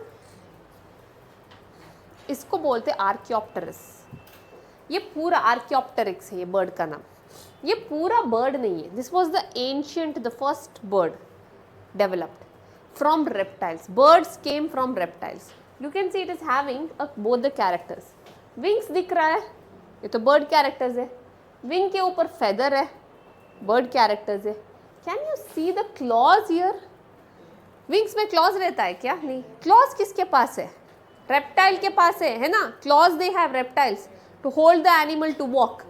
इसको बोलते हैं आर्कियोप्टेरस. ये पूरा आर्कियोप्टेरिक्स है, ये बर्ड का नाम. ये पूरा बर्ड नहीं है. This was the ancient, the first bird developed from reptiles. Birds came from reptiles. You can see it is having both the characters. Wings दिख रहा है, ये तो बर्ड कैरेक्टर्स है. विंग के ऊपर फेदर है, बर्ड कैरेक्टर्स है. Can you see the clause here? Wings में क्लॉज रहता है क्या? नहीं. क्लॉज किसके पास है? रेप्टाइल के पास है ना. Claws they have reptiles to hold the animal to walk.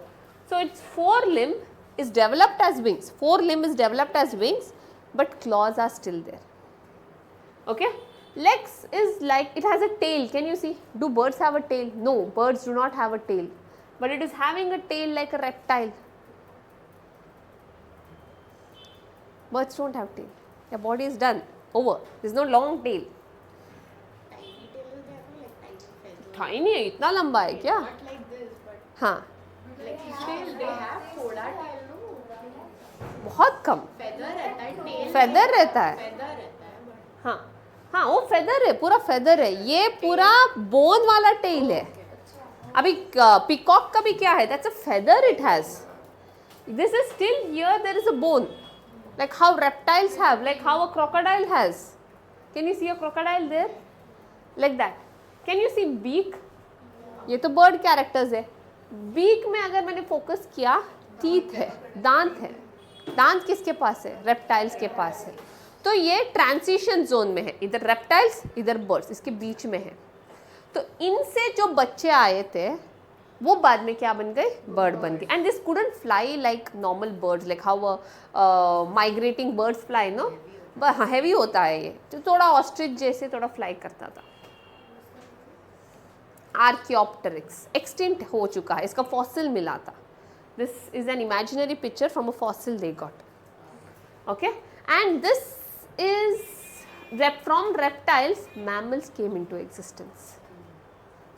So its forelimb is developed as wings. Forelimb is developed as wings, but claws are still there. Okay. Legs is like, it has a tail. Can you see? Do birds have a tail? No, birds do not have a tail. But it is having a tail like a reptile. Birds don't have tail. Their body is done. Over. There is no long tail. Tiny tail will have like tiny feather. Tiny है, इतना लंबा है क्या? Not like this, but हाँ. tail, they have थोड़ा tail no. बहुत कम Feather रहता है, tail feather रहता है. feather रहता है but हाँ हाँ वो फेदर है, पूरा फेदर है. ये पूरा बोन वाला टेल है. अभी पिकॉक का भी क्या है? That's a feather it has. This is still here there is a bone, like how reptiles have, like how a crocodile has. Can you see a crocodile there? Like that. Can you see beak? ये तो bird characters है. Beak में अगर मैंने focus किया, teeth है, दांत है. दांत किसके पास है? रेप्टाइल्स के पास है. तो ये ट्रांजिशन जोन में है, इधर रेप्टाइल्स इधर बर्ड्स, इसके बीच में है. तो इनसे जो बच्चे आए थे वो बाद में क्या बन गए? बर्ड बन गए. And this couldn't fly like normal birds, like how migrating birds fly no. Heavy होता है ये, तो थोड़ा ऑस्ट्रिच जैसे थोड़ा फ्लाई करता था. आर्कियोप्टेरिक्स एक्सटिंक्ट हो चुका है, इसका फॉसिल मिला था. This is an imaginary picture from a fossil they got. Okay, and this is from reptiles, mammals came into existence.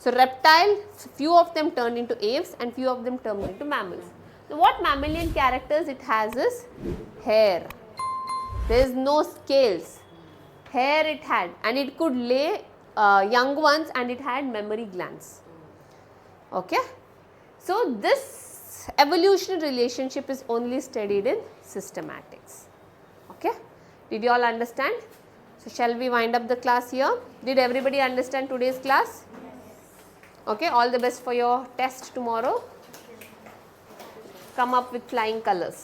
So reptile, few of them turned into aves and few of them turned into mammals. So what mammalian characters it has is hair. There is no scales. Hair it had, and it could lay young ones, and it had mammary glands. Okay. So this evolutionary relationship is only studied in systematics. Okay. Did you all understand? So shall we wind up the class here? Did everybody understand today's class? Okay, all the best for your test tomorrow. Come up with flying colors.